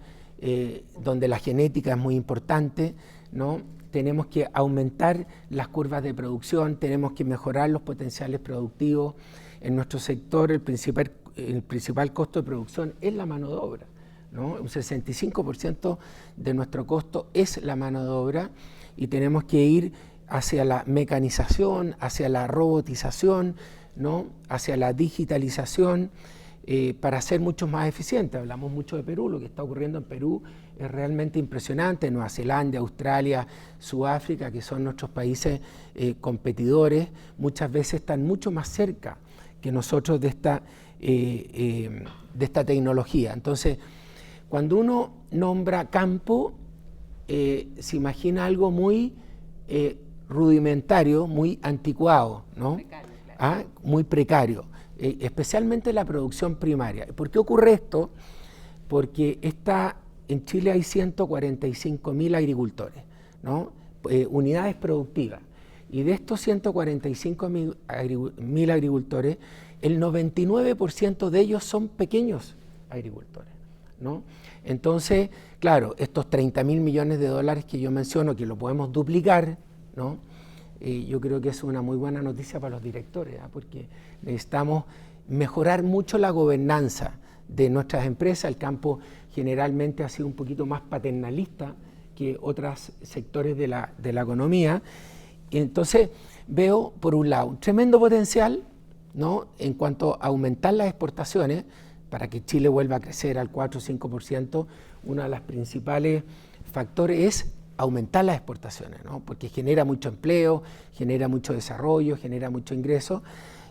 E: donde la genética es muy importante, ¿no? Tenemos que aumentar las curvas de producción, tenemos que mejorar los potenciales productivos. En nuestro sector el principal costo de producción es la mano de obra, ¿no? Un 65% de nuestro costo es la mano de obra y tenemos que ir hacia la mecanización, hacia la robotización, ¿no? Hacia la digitalización para ser mucho más eficientes. Hablamos mucho de Perú, lo que está ocurriendo en Perú es realmente impresionante. Nueva Zelanda, Australia, Sudáfrica, que son nuestros países competidores, muchas veces están mucho más cerca que nosotros de esta tecnología. Entonces, cuando uno nombra campo, se imagina algo muy rudimentario, muy anticuado, ¿no? Precario, claro. Muy precario, especialmente la producción primaria. ¿Por qué ocurre esto? Porque en Chile hay 145.000 agricultores, ¿no? Unidades productivas, Y de estos 145.000 agricultores, el 99% de ellos son pequeños agricultores, ¿no? Entonces, claro, estos 30.000 millones de dólares que yo menciono, que lo podemos duplicar, ¿no? Yo creo que es una muy buena noticia para los directores, ¿eh? Porque necesitamos mejorar mucho la gobernanza de nuestras empresas. El campo generalmente ha sido un poquito más paternalista que otros sectores de la economía. Y entonces veo, por un lado, un tremendo potencial, ¿no?, en cuanto a aumentar las exportaciones, para que Chile vuelva a crecer al 4 o 5%, uno de los principales factores es aumentar las exportaciones, ¿no?, porque genera mucho empleo, genera mucho desarrollo, genera mucho ingreso,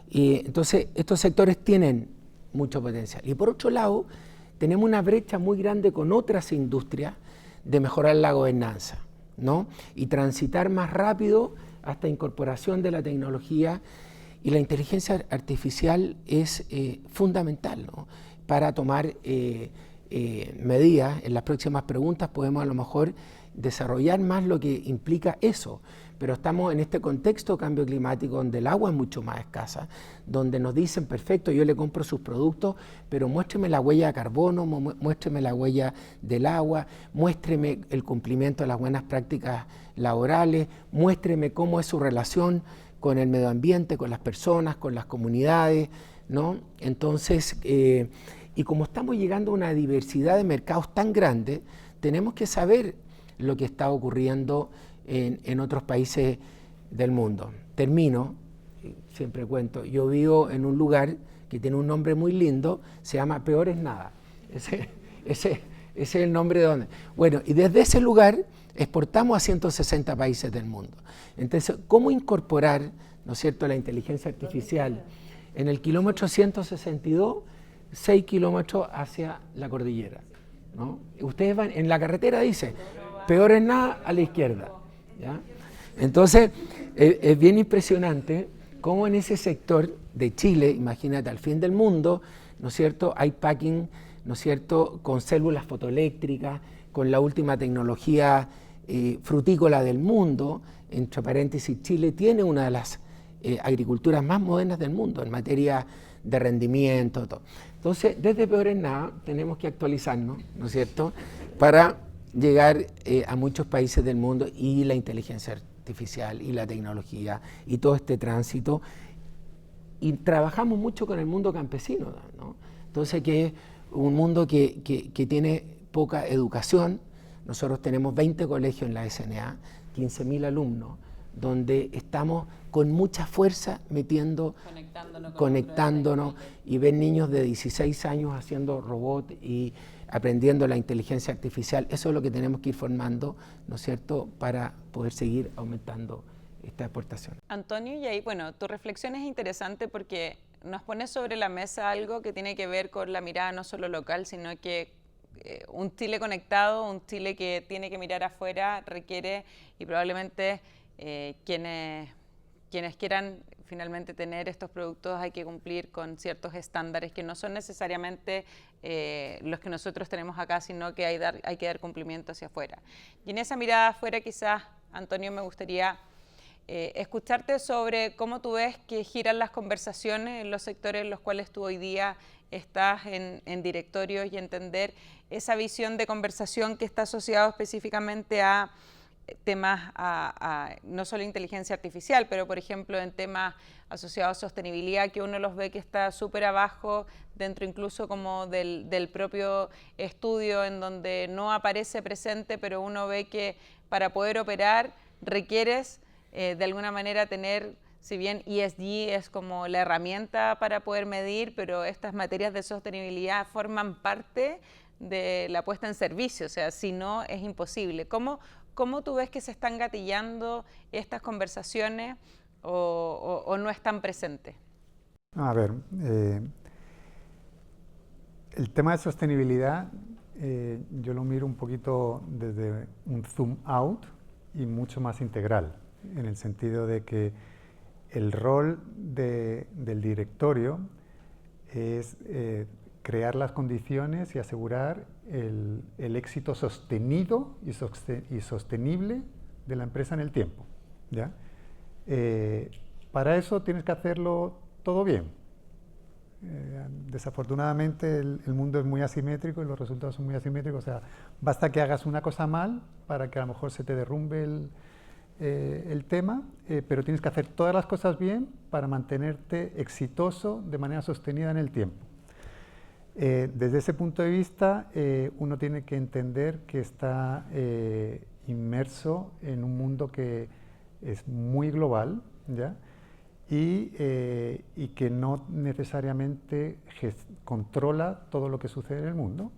E: y entonces estos sectores tienen mucho potencial. Y por otro lado, tenemos una brecha muy grande con otras industrias de mejorar la gobernanza, ¿no?, y transitar más rápido hasta incorporación de la tecnología, y la inteligencia artificial es fundamental, ¿no?, para tomar medidas. En las próximas preguntas podemos a lo mejor desarrollar más lo que implica eso, pero estamos en este contexto de cambio climático donde el agua es mucho más escasa, donde nos dicen, perfecto, yo le compro sus productos, pero muéstreme la huella de carbono, muéstreme la huella del agua, muéstreme el cumplimiento de las buenas prácticas laborales, muéstreme cómo es su relación con el medio ambiente, con las personas, con las comunidades, ¿no? Entonces, y como estamos llegando a una diversidad de mercados tan grande, tenemos que saber lo que está ocurriendo en otros países del mundo. Termino, siempre cuento, yo vivo en un lugar que tiene un nombre muy lindo, se llama Peor es Nada. Ese es el nombre de donde. Bueno, y desde ese lugar exportamos a 160 países del mundo. Entonces, ¿cómo incorporar, ¿no es cierto?, la inteligencia artificial? En el kilómetro 162, 6 kilómetros hacia la cordillera, ¿no? Ustedes van, en la carretera dice, Peor es Nada, a la izquierda, ¿ya? Entonces, es bien impresionante cómo en ese sector de Chile, imagínate, al fin del mundo, ¿no es cierto?, hay packing, ¿no es cierto?, con células fotoeléctricas, con la última tecnología frutícola del mundo. Entre paréntesis, Chile tiene una de las agriculturas más modernas del mundo en materia de rendimiento, todo. Entonces, desde Peor es Nada tenemos que actualizarnos, ¿no es cierto?, para llegar a muchos países del mundo, y la inteligencia artificial y la tecnología y todo este tránsito. Y trabajamos mucho con el mundo campesino, ¿no? Entonces, que es un mundo que tiene poca educación. Nosotros tenemos 20 colegios en la SNA, 15.000 alumnos, donde estamos con mucha fuerza conectándonos y ven niños de 16 años haciendo robot y aprendiendo la inteligencia artificial. Eso es lo que tenemos que ir formando, ¿no es cierto?, para poder seguir aumentando esta exportación.
B: Antonio, y ahí, bueno, tu reflexión es interesante porque nos pones sobre la mesa algo que tiene que ver con la mirada no solo local, sino que un Chile conectado, un Chile que tiene que mirar afuera, requiere, y probablemente quienes quieran finalmente tener estos productos hay que cumplir con ciertos estándares que no son necesariamente los que nosotros tenemos acá, sino que hay que dar cumplimiento hacia afuera. Y en esa mirada afuera quizás, Antonio, me gustaría escucharte sobre cómo tú ves que giran las conversaciones en los sectores en los cuales tú hoy día estás en directorios, y entender esa visión de conversación que está asociado específicamente a temas no solo inteligencia artificial, pero por ejemplo en temas asociados a sostenibilidad, que uno los ve que está súper abajo dentro incluso como del propio estudio, en donde no aparece presente, pero uno ve que para poder operar requieres de alguna manera tener, si bien ESG es como la herramienta para poder medir, pero estas materias de sostenibilidad forman parte de la puesta en servicio, o sea, si no es imposible. ¿Cómo tú ves que se están gatillando estas conversaciones o no están presentes?
C: A ver, el tema de sostenibilidad yo lo miro un poquito desde un zoom out y mucho más integral, en el sentido de que el rol del directorio es crear las condiciones y asegurar el éxito sostenido y sostenible de la empresa en el tiempo, ¿ya? Para eso tienes que hacerlo todo bien. Desafortunadamente el mundo es muy asimétrico y los resultados son muy asimétricos, o sea, basta que hagas una cosa mal para que a lo mejor se te derrumbe el tema, pero tienes que hacer todas las cosas bien para mantenerte exitoso de manera sostenida en el tiempo. Desde ese punto de vista, uno tiene que entender que está inmerso en un mundo que es muy global, ¿ya? Y que no necesariamente controla todo lo que sucede en el mundo,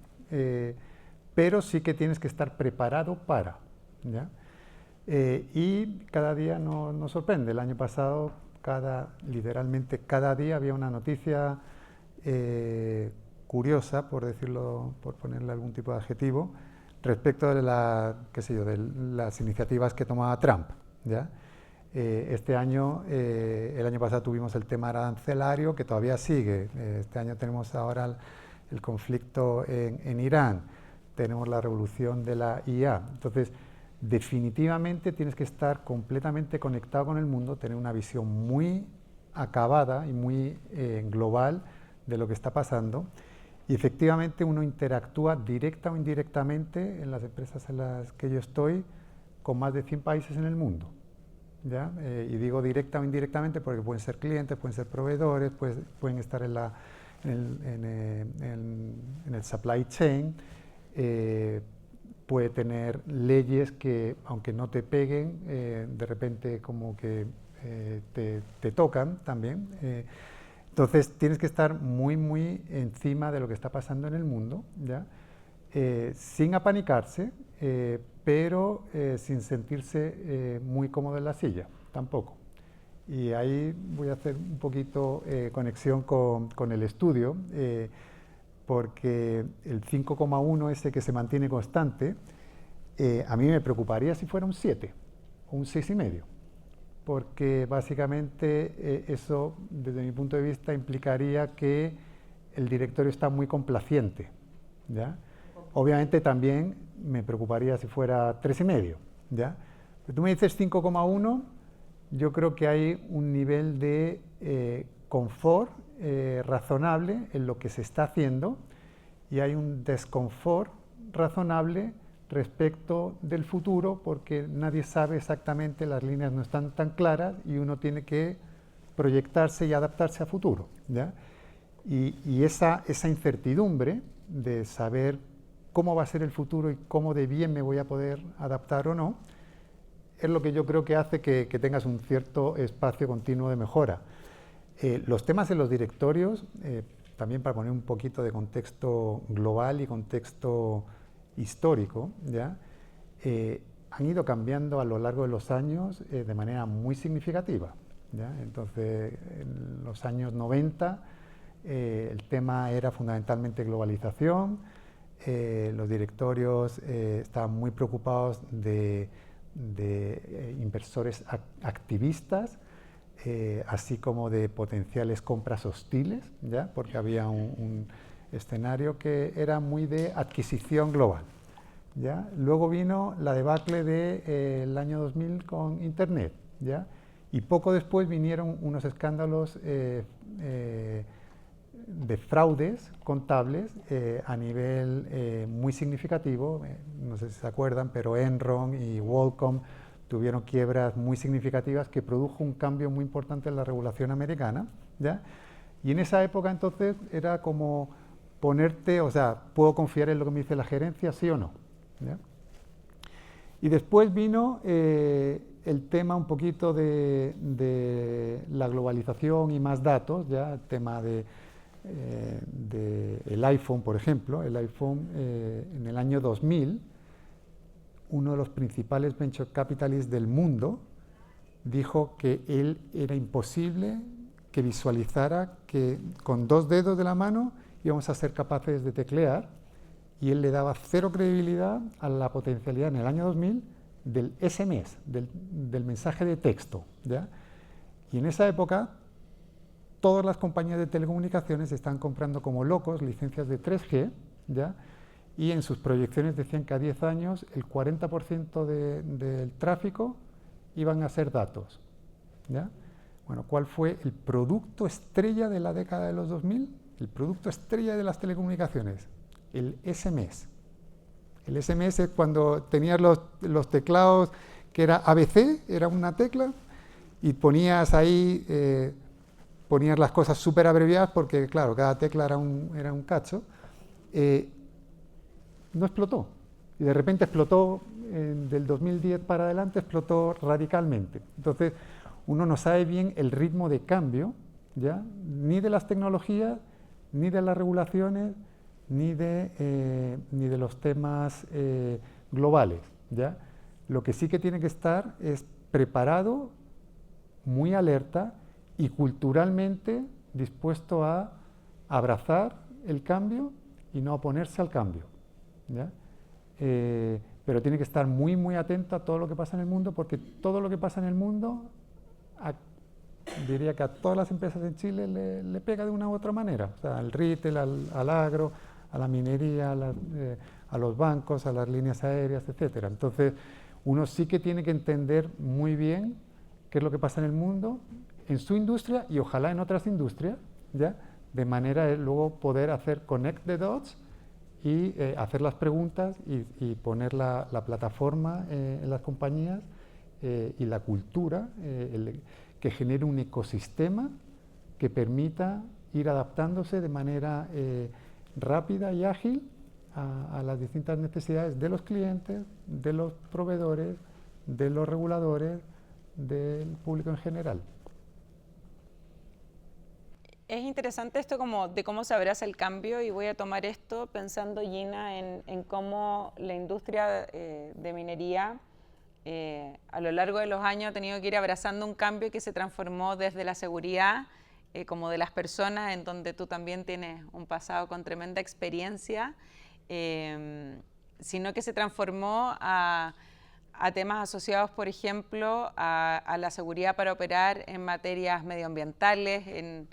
C: pero sí que tienes que estar preparado para, ¿ya? Y cada día nos sorprende. El año pasado, literalmente cada día había una noticia curiosa, por decirlo, por ponerle algún tipo de adjetivo, respecto de de las iniciativas que tomaba Trump, ¿ya? Este año, el año pasado tuvimos el tema arancelario, que todavía sigue. Este año tenemos ahora el conflicto en Irán, tenemos la revolución de la IA. Entonces, definitivamente tienes que estar completamente conectado con el mundo, tener una visión muy acabada y muy global de lo que está pasando. Y efectivamente uno interactúa directa o indirectamente en las empresas en las que yo estoy con más de 100 países en el mundo. ¿Ya? Y digo directa o indirectamente porque pueden ser clientes, pueden ser proveedores, pueden estar en el supply chain, puede tener leyes que, aunque no te peguen, de repente como que te tocan también. Entonces tienes que estar muy, muy encima de lo que está pasando en el mundo, ¿ya? Sin apanicarse, pero sin sentirse muy cómodo en la silla, tampoco. Y ahí voy a hacer un poquito conexión con el estudio, porque el 5,1 ese que se mantiene constante, a mí me preocuparía si fuera un 7 o un 6,5, porque básicamente eso, desde mi punto de vista, implicaría que el directorio está muy complaciente, ¿ya? Obviamente también me preocuparía si fuera 3,5, ¿ya? Pero tú me dices 5,1, yo creo que hay un nivel de confort razonable en lo que se está haciendo y hay un desconfort razonable respecto del futuro porque nadie sabe exactamente, las líneas no están tan claras y uno tiene que proyectarse y adaptarse a futuro, ¿ya? Y esa incertidumbre de saber cómo va a ser el futuro y cómo de bien me voy a poder adaptar o no, es lo que yo creo que hace que tengas un cierto espacio continuo de mejora. Los temas en los directorios, también para poner un poquito de contexto global y contexto histórico, ¿ya? Han ido cambiando a lo largo de los años de manera muy significativa, ¿ya? Entonces, en los años 90 el tema era fundamentalmente globalización. Los directorios estaban muy preocupados de inversores activistas, así como de potenciales compras hostiles, ¿ya? Porque había un escenario que era muy de adquisición global, ¿ya? Luego vino la debacle del año 2000 con Internet, ¿ya? Y poco después vinieron unos escándalos de fraudes contables a nivel muy significativo. No sé si se acuerdan, pero Enron y WorldCom tuvieron quiebras muy significativas que produjo un cambio muy importante en la regulación americana, ¿ya? Y en esa época entonces era como ponerte, o sea, ¿puedo confiar en lo que me dice la gerencia, sí o no? ¿Ya? Y después vino el tema un poquito de la globalización y más datos, ya el tema el iPhone, por ejemplo. El iPhone en el año 2000, uno de los principales venture capitalists del mundo dijo que él era imposible que visualizara que con 2 dedos de la mano íbamos a ser capaces de teclear, y él le daba cero credibilidad a la potencialidad en el año 2000 del SMS, del mensaje de texto, ¿ya? Y en esa época todas las compañías de telecomunicaciones están comprando como locos licencias de 3G, ¿ya? Y en sus proyecciones decían que a 10 años el 40% del tráfico iban a ser datos. ¿ya? Bueno, ¿cuál fue el producto estrella de la década de los 2000? El producto estrella de las telecomunicaciones, el SMS. El SMS es cuando tenías los teclados que era ABC, era una tecla, y ponías ahí, ponías las cosas súper abreviadas porque, claro, cada tecla era un cacho. No explotó. Y de repente explotó, del 2010 para adelante, explotó radicalmente. Entonces, uno no sabe bien el ritmo de cambio, ¿ya? Ni de las tecnologías, ni de las regulaciones, ni de los temas globales, ¿ya? Lo que sí que tiene que estar es preparado, muy alerta y culturalmente dispuesto a abrazar el cambio y no oponerse al cambio, ¿ya? Pero tiene que estar muy, muy atento a todo lo que pasa en el mundo, porque todo lo que pasa en el mundo, diría que a todas las empresas en Chile le pega de una u otra manera, o sea, al retail, al agro, a la minería, a los bancos, a las líneas aéreas, etcétera. Entonces, uno sí que tiene que entender muy bien qué es lo que pasa en el mundo, en su industria y ojalá en otras industrias, ¿ya? De manera de luego poder hacer connect the dots y hacer las preguntas y poner la plataforma en las compañías y la cultura que genere un ecosistema que permita ir adaptándose de manera rápida y ágil a las distintas necesidades de los clientes, de los proveedores, de los reguladores, del público en general.
B: Es interesante esto como de cómo se abraza el cambio, y voy a tomar esto pensando, Gina, en cómo la industria de minería a lo largo de los años ha tenido que ir abrazando un cambio que se transformó desde la seguridad como de las personas, en donde tú también tienes un pasado con tremenda experiencia, sino que se transformó a temas asociados, por ejemplo, a la seguridad para operar en materias medioambientales,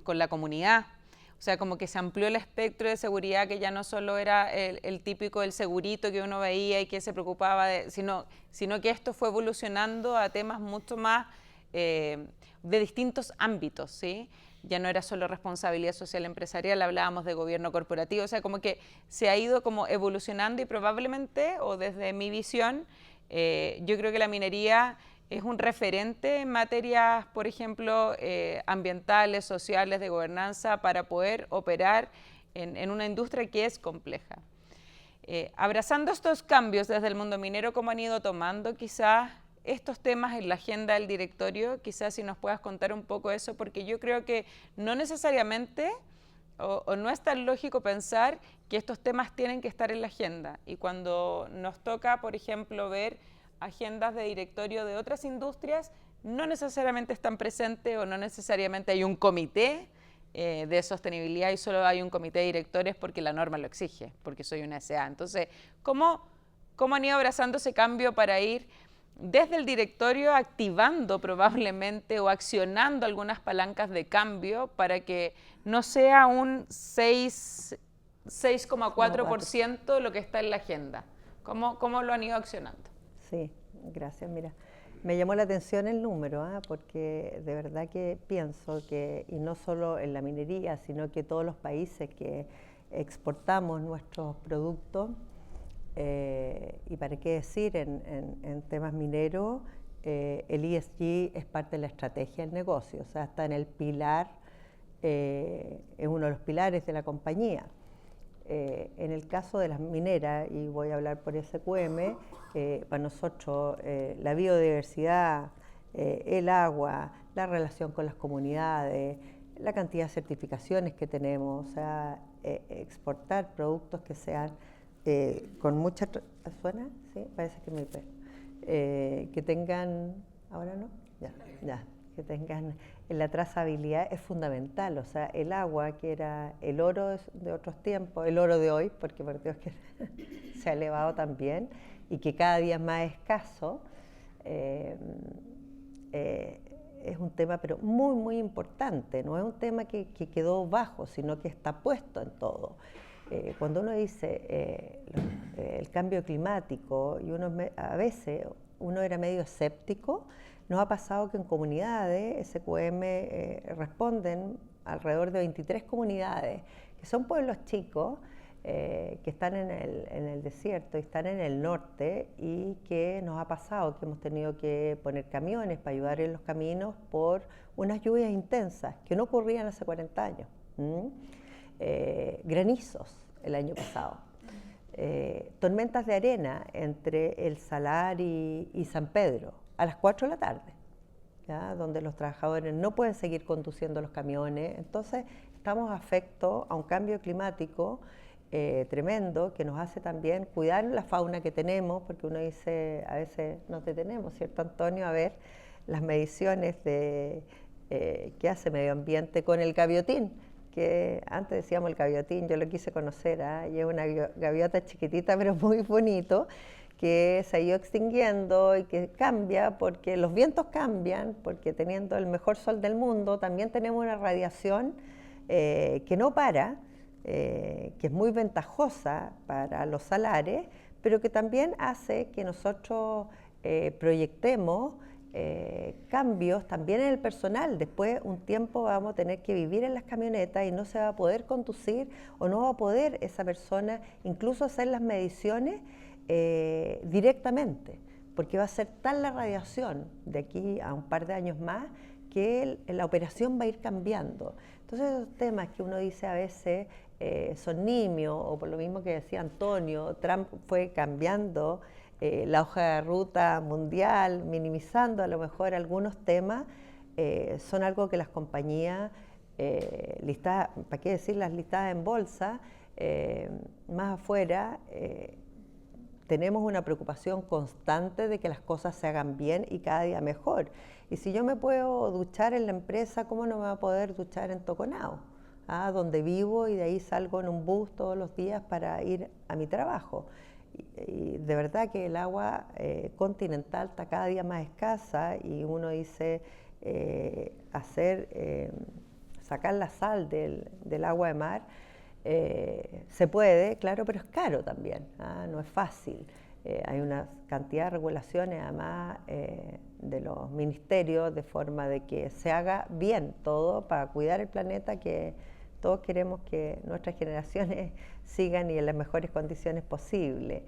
B: con la comunidad. O sea, como que se amplió el espectro de seguridad, que ya no solo era el típico del segurito que uno veía y que se preocupaba sino que esto fue evolucionando a temas mucho más de distintos ámbitos, ¿sí? Ya no era solo responsabilidad social empresarial, hablábamos de gobierno corporativo, o sea, como que se ha ido como evolucionando, y probablemente, o desde mi visión, yo creo que la minería es un referente en materias, por ejemplo, ambientales, sociales, de gobernanza, para poder operar en una industria que es compleja. Abrazando estos cambios desde el mundo minero, ¿cómo han ido tomando quizás estos temas en la agenda del directorio? Quizás si nos puedas contar un poco eso, porque yo creo que no necesariamente o no es tan lógico pensar que estos temas tienen que estar en la agenda. Y cuando nos toca, por ejemplo, ver agendas de directorio de otras industrias, no necesariamente están presentes, o no necesariamente hay un comité de sostenibilidad y solo hay un comité de directores porque la norma lo exige, porque soy una SA. Entonces, ¿cómo han ido abrazando ese cambio para ir desde el directorio activando probablemente o accionando algunas palancas de cambio para que no sea un 6,4% lo que está en la agenda? ¿Cómo lo han ido accionando?
D: Sí, gracias. Mira, me llamó la atención el número, porque de verdad que pienso que, y no solo en la minería, sino que todos los países que exportamos nuestros productos, y para qué decir en temas mineros, el ESG es parte de la estrategia del negocio, o sea, está en el pilar, es uno de los pilares de la compañía. En el caso de las mineras, y voy a hablar por SQM, para nosotros la biodiversidad, el agua, la relación con las comunidades, la cantidad de certificaciones que tenemos, o sea, exportar productos que sean con mucha... ¿Suena? Sí, parece que me pego. Que tengan... ¿Ahora no? Ya. Que tengan... La trazabilidad es fundamental, o sea, el agua, que era el oro de otros tiempos, el oro de hoy, porque por Dios que se ha elevado también, y que cada día es más escaso, es un tema pero muy, muy importante, no es un tema que quedó bajo, sino que está puesto en todo. Cuando uno dice el cambio climático, y a veces uno era medio escéptico, Nos ha pasado que en comunidades, SQM responden alrededor de 23 comunidades, que son pueblos chicos, que están en el desierto y están en el norte, y que nos ha pasado que hemos tenido que poner camiones para ayudar en los caminos por unas lluvias intensas que no ocurrían hace 40 años. Granizos el año pasado, tormentas de arena entre el Salar y San Pedro a las 4 de la tarde, ¿ya? Donde los trabajadores no pueden seguir conduciendo los camiones. Entonces estamos afectos a un cambio climático tremendo, que nos hace también cuidar la fauna que tenemos, porque uno dice, a veces nos detenemos, ¿cierto, Antonio?, a ver las mediciones que hace Medio Ambiente con el gaviotín, que antes decíamos el gaviotín, yo lo quise conocer, y es una gaviota chiquitita pero muy bonito, que se ha ido extinguiendo y que cambia porque los vientos cambian, porque teniendo el mejor sol del mundo también tenemos una radiación que no para, que es muy ventajosa para los salares, pero que también hace que nosotros proyectemos cambios también en el personal. Después un tiempo vamos a tener que vivir en las camionetas y no se va a poder conducir, o no va a poder esa persona incluso hacer las mediciones directamente, porque va a ser tal la radiación de aquí a un par de años más que la operación va a ir cambiando. Entonces esos temas que uno dice a veces son nimios, o por lo mismo que decía Antonio, Trump fue cambiando la hoja de ruta mundial, minimizando a lo mejor algunos temas, son algo que las compañías listadas, ¿para qué decir las listadas en bolsa, más afuera, tenemos una preocupación constante de que las cosas se hagan bien y cada día mejor. Y si yo me puedo duchar en la empresa, ¿cómo no me va a poder duchar en Toconao? Donde vivo, y de ahí salgo en un bus todos los días para ir a mi trabajo. Y de verdad que el agua continental está cada día más escasa, y uno dice sacar la sal del agua de mar, se puede, claro, pero es caro también, no es fácil. Hay una cantidad de regulaciones además de los ministerios, de forma de que se haga bien todo para cuidar el planeta, que todos queremos que nuestras generaciones sigan y en las mejores condiciones posibles.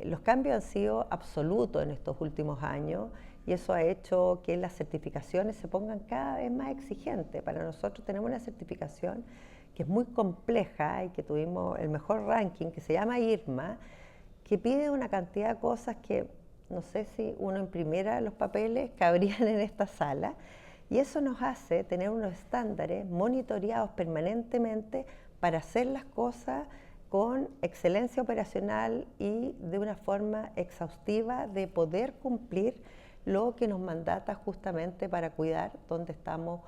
D: Los cambios han sido absolutos en estos últimos años, y eso ha hecho que las certificaciones se pongan cada vez más exigentes. Para nosotros tenemos una certificación que es muy compleja y que tuvimos el mejor ranking, que se llama IRMA, que pide una cantidad de cosas que no sé si uno imprimiera los papeles cabrían en esta sala, y eso nos hace tener unos estándares monitoreados permanentemente para hacer las cosas con excelencia operacional y de una forma exhaustiva de poder cumplir lo que nos mandata justamente para cuidar donde estamos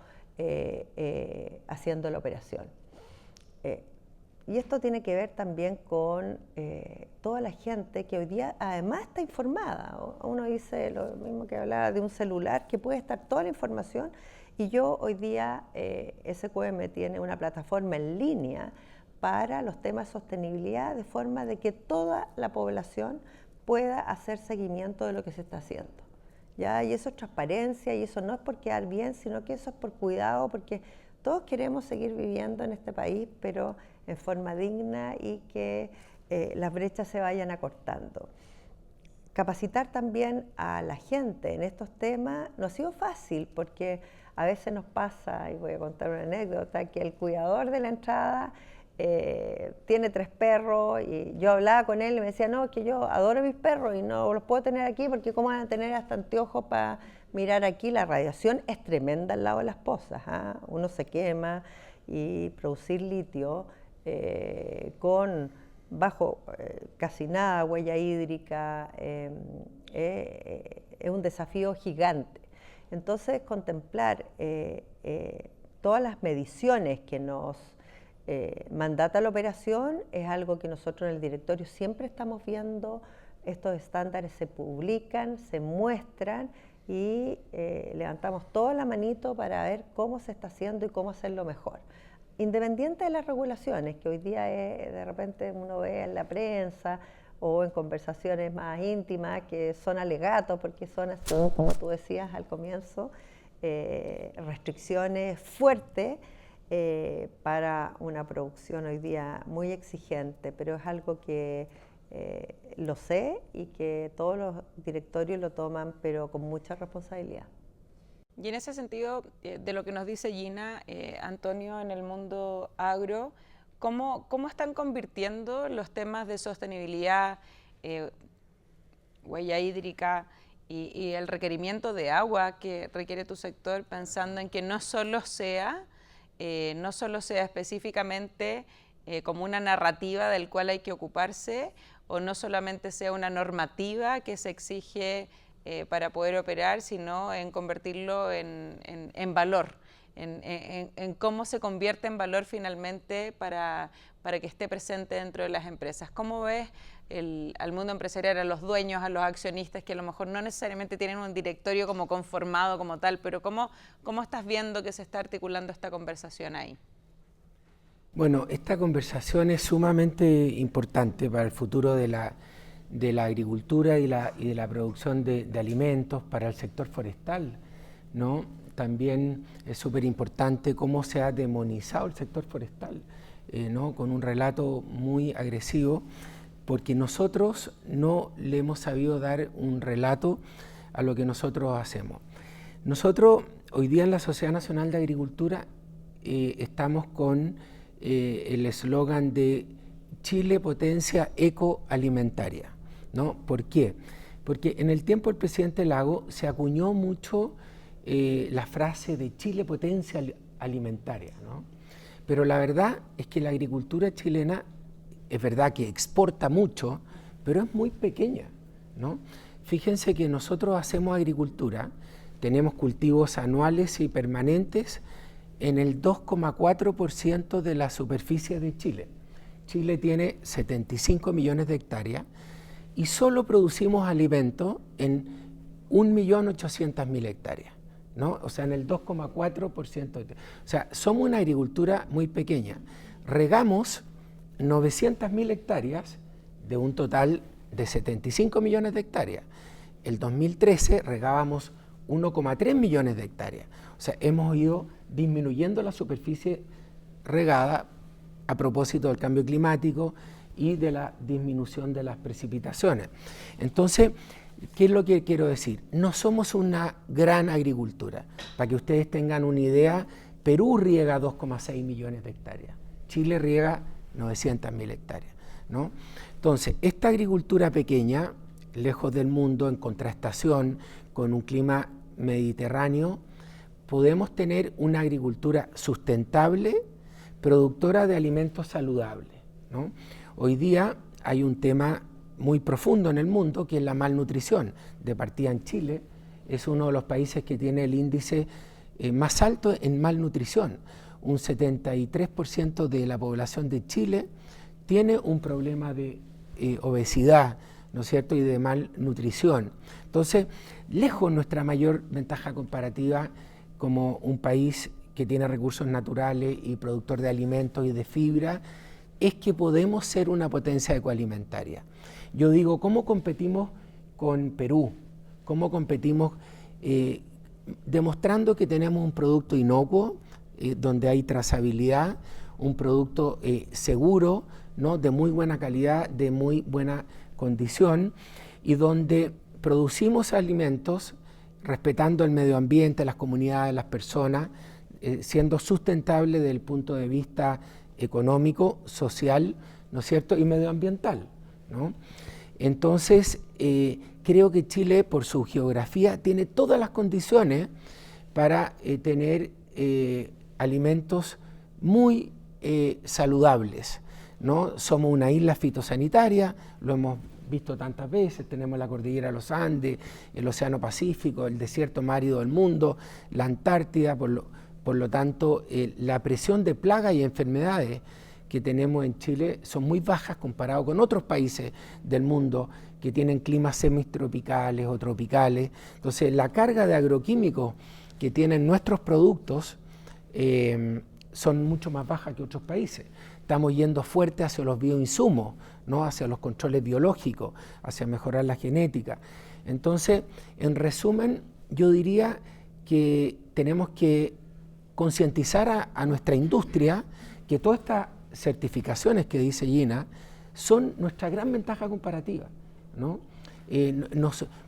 D: haciendo la operación. Y esto tiene que ver también con toda la gente que hoy día además está informada. Uno dice lo mismo que hablaba de un celular, que puede estar toda la información, y yo hoy día SQM tiene una plataforma en línea para los temas de sostenibilidad, de forma de que toda la población pueda hacer seguimiento de lo que se está haciendo. ¿Ya? Y eso es transparencia, y eso no es por quedar bien, sino que eso es por cuidado, porque todos queremos seguir viviendo en este país, pero en forma digna, y que las brechas se vayan acortando. Capacitar también a la gente en estos temas no ha sido fácil, porque a veces nos pasa, y voy a contar una anécdota, que el cuidador de la entrada tiene 3 perros, y yo hablaba con él y me decía, no, que yo adoro mis perros y no los puedo tener aquí porque cómo van a tener hasta anteojos para mirar aquí. La radiación es tremenda al lado de las pozas, uno se quema, y producir litio con bajo casi nada huella hídrica es un desafío gigante. Entonces contemplar todas las mediciones que nos mandata la operación es algo que nosotros en el directorio siempre estamos viendo. Estos estándares se publican, se muestran, y levantamos toda la manito para ver cómo se está haciendo y cómo hacerlo mejor. Independiente de las regulaciones que hoy día de repente uno ve en la prensa, o en conversaciones más íntimas que son alegatos, porque son, como tú decías al comienzo, restricciones fuertes para una producción hoy día muy exigente, pero es algo que lo sé y que todos los directorios lo toman, pero con mucha responsabilidad.
B: Y en ese sentido, de lo que nos dice Gina, Antonio, en el mundo agro, ¿cómo están convirtiendo los temas de sostenibilidad, huella hídrica y el requerimiento de agua que requiere tu sector, pensando en que no solo sea específicamente como una narrativa del cual hay que ocuparse, o no solamente sea una normativa que se exige para poder operar, sino en convertirlo en valor, en cómo se convierte en valor finalmente para que esté presente dentro de las empresas? ¿Cómo ves al mundo empresarial, a los dueños, a los accionistas, que a lo mejor no necesariamente tienen un directorio como conformado como tal, pero cómo estás viendo que se está articulando esta conversación ahí?
E: Bueno, esta conversación es sumamente importante para el futuro de la agricultura y de la producción de alimentos, para el sector forestal, ¿no? También es súper importante cómo se ha demonizado el sector forestal, ¿no? Con un relato muy agresivo, porque nosotros no le hemos sabido dar un relato a lo que nosotros hacemos. Nosotros hoy día en la Sociedad Nacional de Agricultura estamos con el eslogan de Chile potencia ecoalimentaria, ¿no? ¿Por qué? Porque en el tiempo del presidente Lago se acuñó mucho la frase de Chile potencia alimentaria, ¿no? Pero la verdad es que la agricultura chilena es verdad que exporta mucho, pero es muy pequeña, ¿no? Fíjense que nosotros hacemos agricultura, tenemos cultivos anuales y permanentes en el 2,4% de la superficie de Chile. Chile tiene 75 millones de hectáreas y solo producimos alimentos en 1.800.000 hectáreas, ¿no? O sea, en el 2,4%. O sea, somos una agricultura muy pequeña. Regamos 900.000 hectáreas de un total de 75 millones de hectáreas. El 2013 regábamos 1,3 millones de hectáreas. O sea, hemos ido disminuyendo la superficie regada a propósito del cambio climático y de la disminución de las precipitaciones. Entonces, ¿qué es lo que quiero decir? No somos una gran agricultura. Para que ustedes tengan una idea, Perú riega 2,6 millones de hectáreas. Chile riega 900.000 hectáreas, ¿no? Entonces, esta agricultura pequeña, lejos del mundo, en contrastación con un clima mediterráneo, podemos tener una agricultura sustentable, productora de alimentos saludables, ¿no? Hoy día hay un tema muy profundo en el mundo que es la malnutrición. De partida en Chile es uno de los países que tiene el índice más alto en malnutrición. Un 73% de la población de Chile tiene un problema de obesidad, ¿no es cierto?, y de malnutrición. Entonces, lejos nuestra mayor ventaja comparativa como un país que tiene recursos naturales y productor de alimentos y de fibra, es que podemos ser una potencia ecoalimentaria. Yo digo, ¿cómo competimos con Perú? ¿Cómo competimos demostrando que tenemos un producto inocuo, donde hay trazabilidad, un producto seguro, ¿no?, de muy buena calidad, de muy buena condición, y donde producimos alimentos respetando el medio ambiente, las comunidades, las personas, siendo sustentable desde el punto de vista económico, social, ¿no es cierto?, y medioambiental, ¿no? Entonces, creo que Chile, por su geografía, tiene todas las condiciones para tener alimentos muy saludables, ¿no? Somos una isla fitosanitaria, lo hemos visto tantas veces, tenemos la cordillera de los Andes, el Océano Pacífico, el desierto más árido del mundo, la Antártida, por lo tanto, la presión de plagas y enfermedades que tenemos en Chile son muy bajas comparado con otros países del mundo que tienen climas semitropicales o tropicales. Entonces, la carga de agroquímicos que tienen nuestros productos son mucho más bajas que otros países. Estamos yendo fuerte hacia los bioinsumos, ¿no? Hacia los controles biológicos, hacia mejorar la genética. Entonces, en resumen, yo diría que tenemos que concientizar a nuestra industria que todas estas certificaciones que dice Gina son nuestra gran ventaja comparativa, ¿no?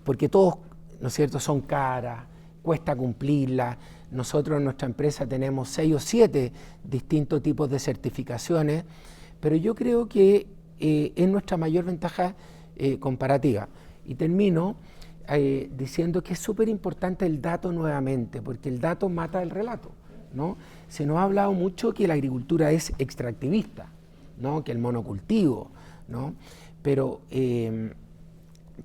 E: Porque todos, ¿no es cierto?, son caras, cuesta cumplirlas. Nosotros en nuestra empresa tenemos 6 o 7 distintos tipos de certificaciones, pero yo creo que es nuestra mayor ventaja comparativa. Y termino diciendo que es súper importante el dato nuevamente, porque el dato mata el relato, ¿no? Se nos ha hablado mucho que la agricultura es extractivista, ¿no? Que el monocultivo, ¿no? Pero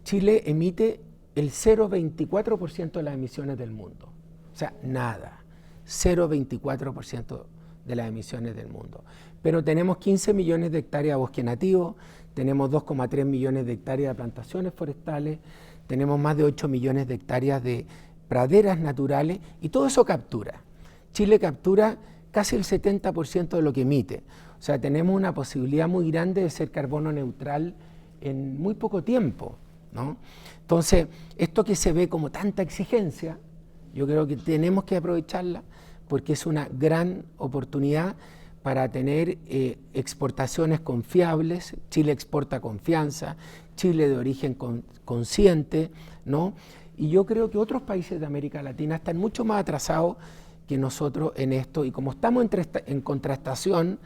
E: Chile emite el 0,24% de las emisiones del mundo. O sea, nada, 0,24% de las emisiones del mundo. Pero tenemos 15 millones de hectáreas de bosque nativo, tenemos 2,3 millones de hectáreas de plantaciones forestales, tenemos más de 8 millones de hectáreas de praderas naturales y todo eso captura. Chile captura casi el 70% de lo que emite. O sea, tenemos una posibilidad muy grande de ser carbono neutral en muy poco tiempo, ¿no? Entonces, esto que se ve como tanta exigencia, yo creo que tenemos que aprovecharla porque es una gran oportunidad para tener exportaciones confiables. Chile exporta confianza, Chile de origen consciente, ¿no? Y yo creo que otros países de América Latina están mucho más atrasados que nosotros en esto, y como estamos en contrastación,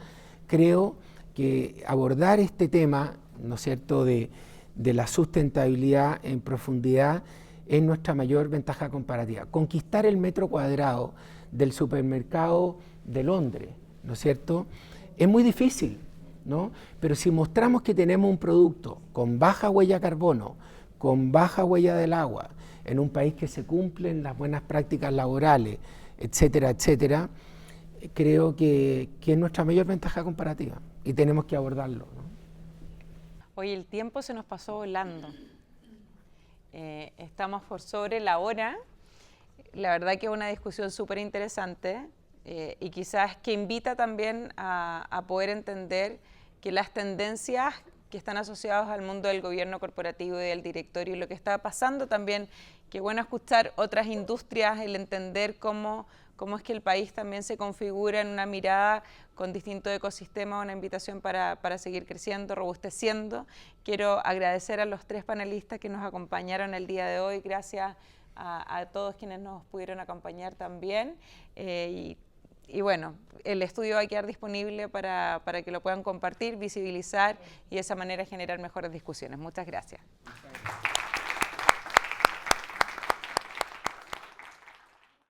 E: creo que abordar este tema, ¿no es cierto?, de la sustentabilidad en profundidad es nuestra mayor ventaja comparativa. Conquistar el metro cuadrado del supermercado de Londres, ¿no es cierto?, es muy difícil, ¿no? Pero si mostramos que tenemos un producto con baja huella de carbono, con baja huella del agua, en un país que se cumplen las buenas prácticas laborales, etcétera, etcétera, creo que es nuestra mayor ventaja comparativa y tenemos que abordarlo, ¿no?
B: Hoy el tiempo se nos pasó volando. Estamos por sobre la hora. La verdad que es una discusión súper interesante y quizás que invita también a poder entender que las tendencias que están asociadas al mundo del gobierno corporativo y del directorio y lo que está pasando también, que bueno escuchar otras industrias, el entender cómo es que el país también se configura en una mirada con distintos ecosistemas, una invitación para seguir creciendo, robusteciendo. Quiero agradecer a los 3 panelistas que nos acompañaron el día de hoy, gracias a todos quienes nos pudieron acompañar también. Y bueno, el estudio va a quedar disponible para que lo puedan compartir, visibilizar y de esa manera generar mejores discusiones. Muchas gracias.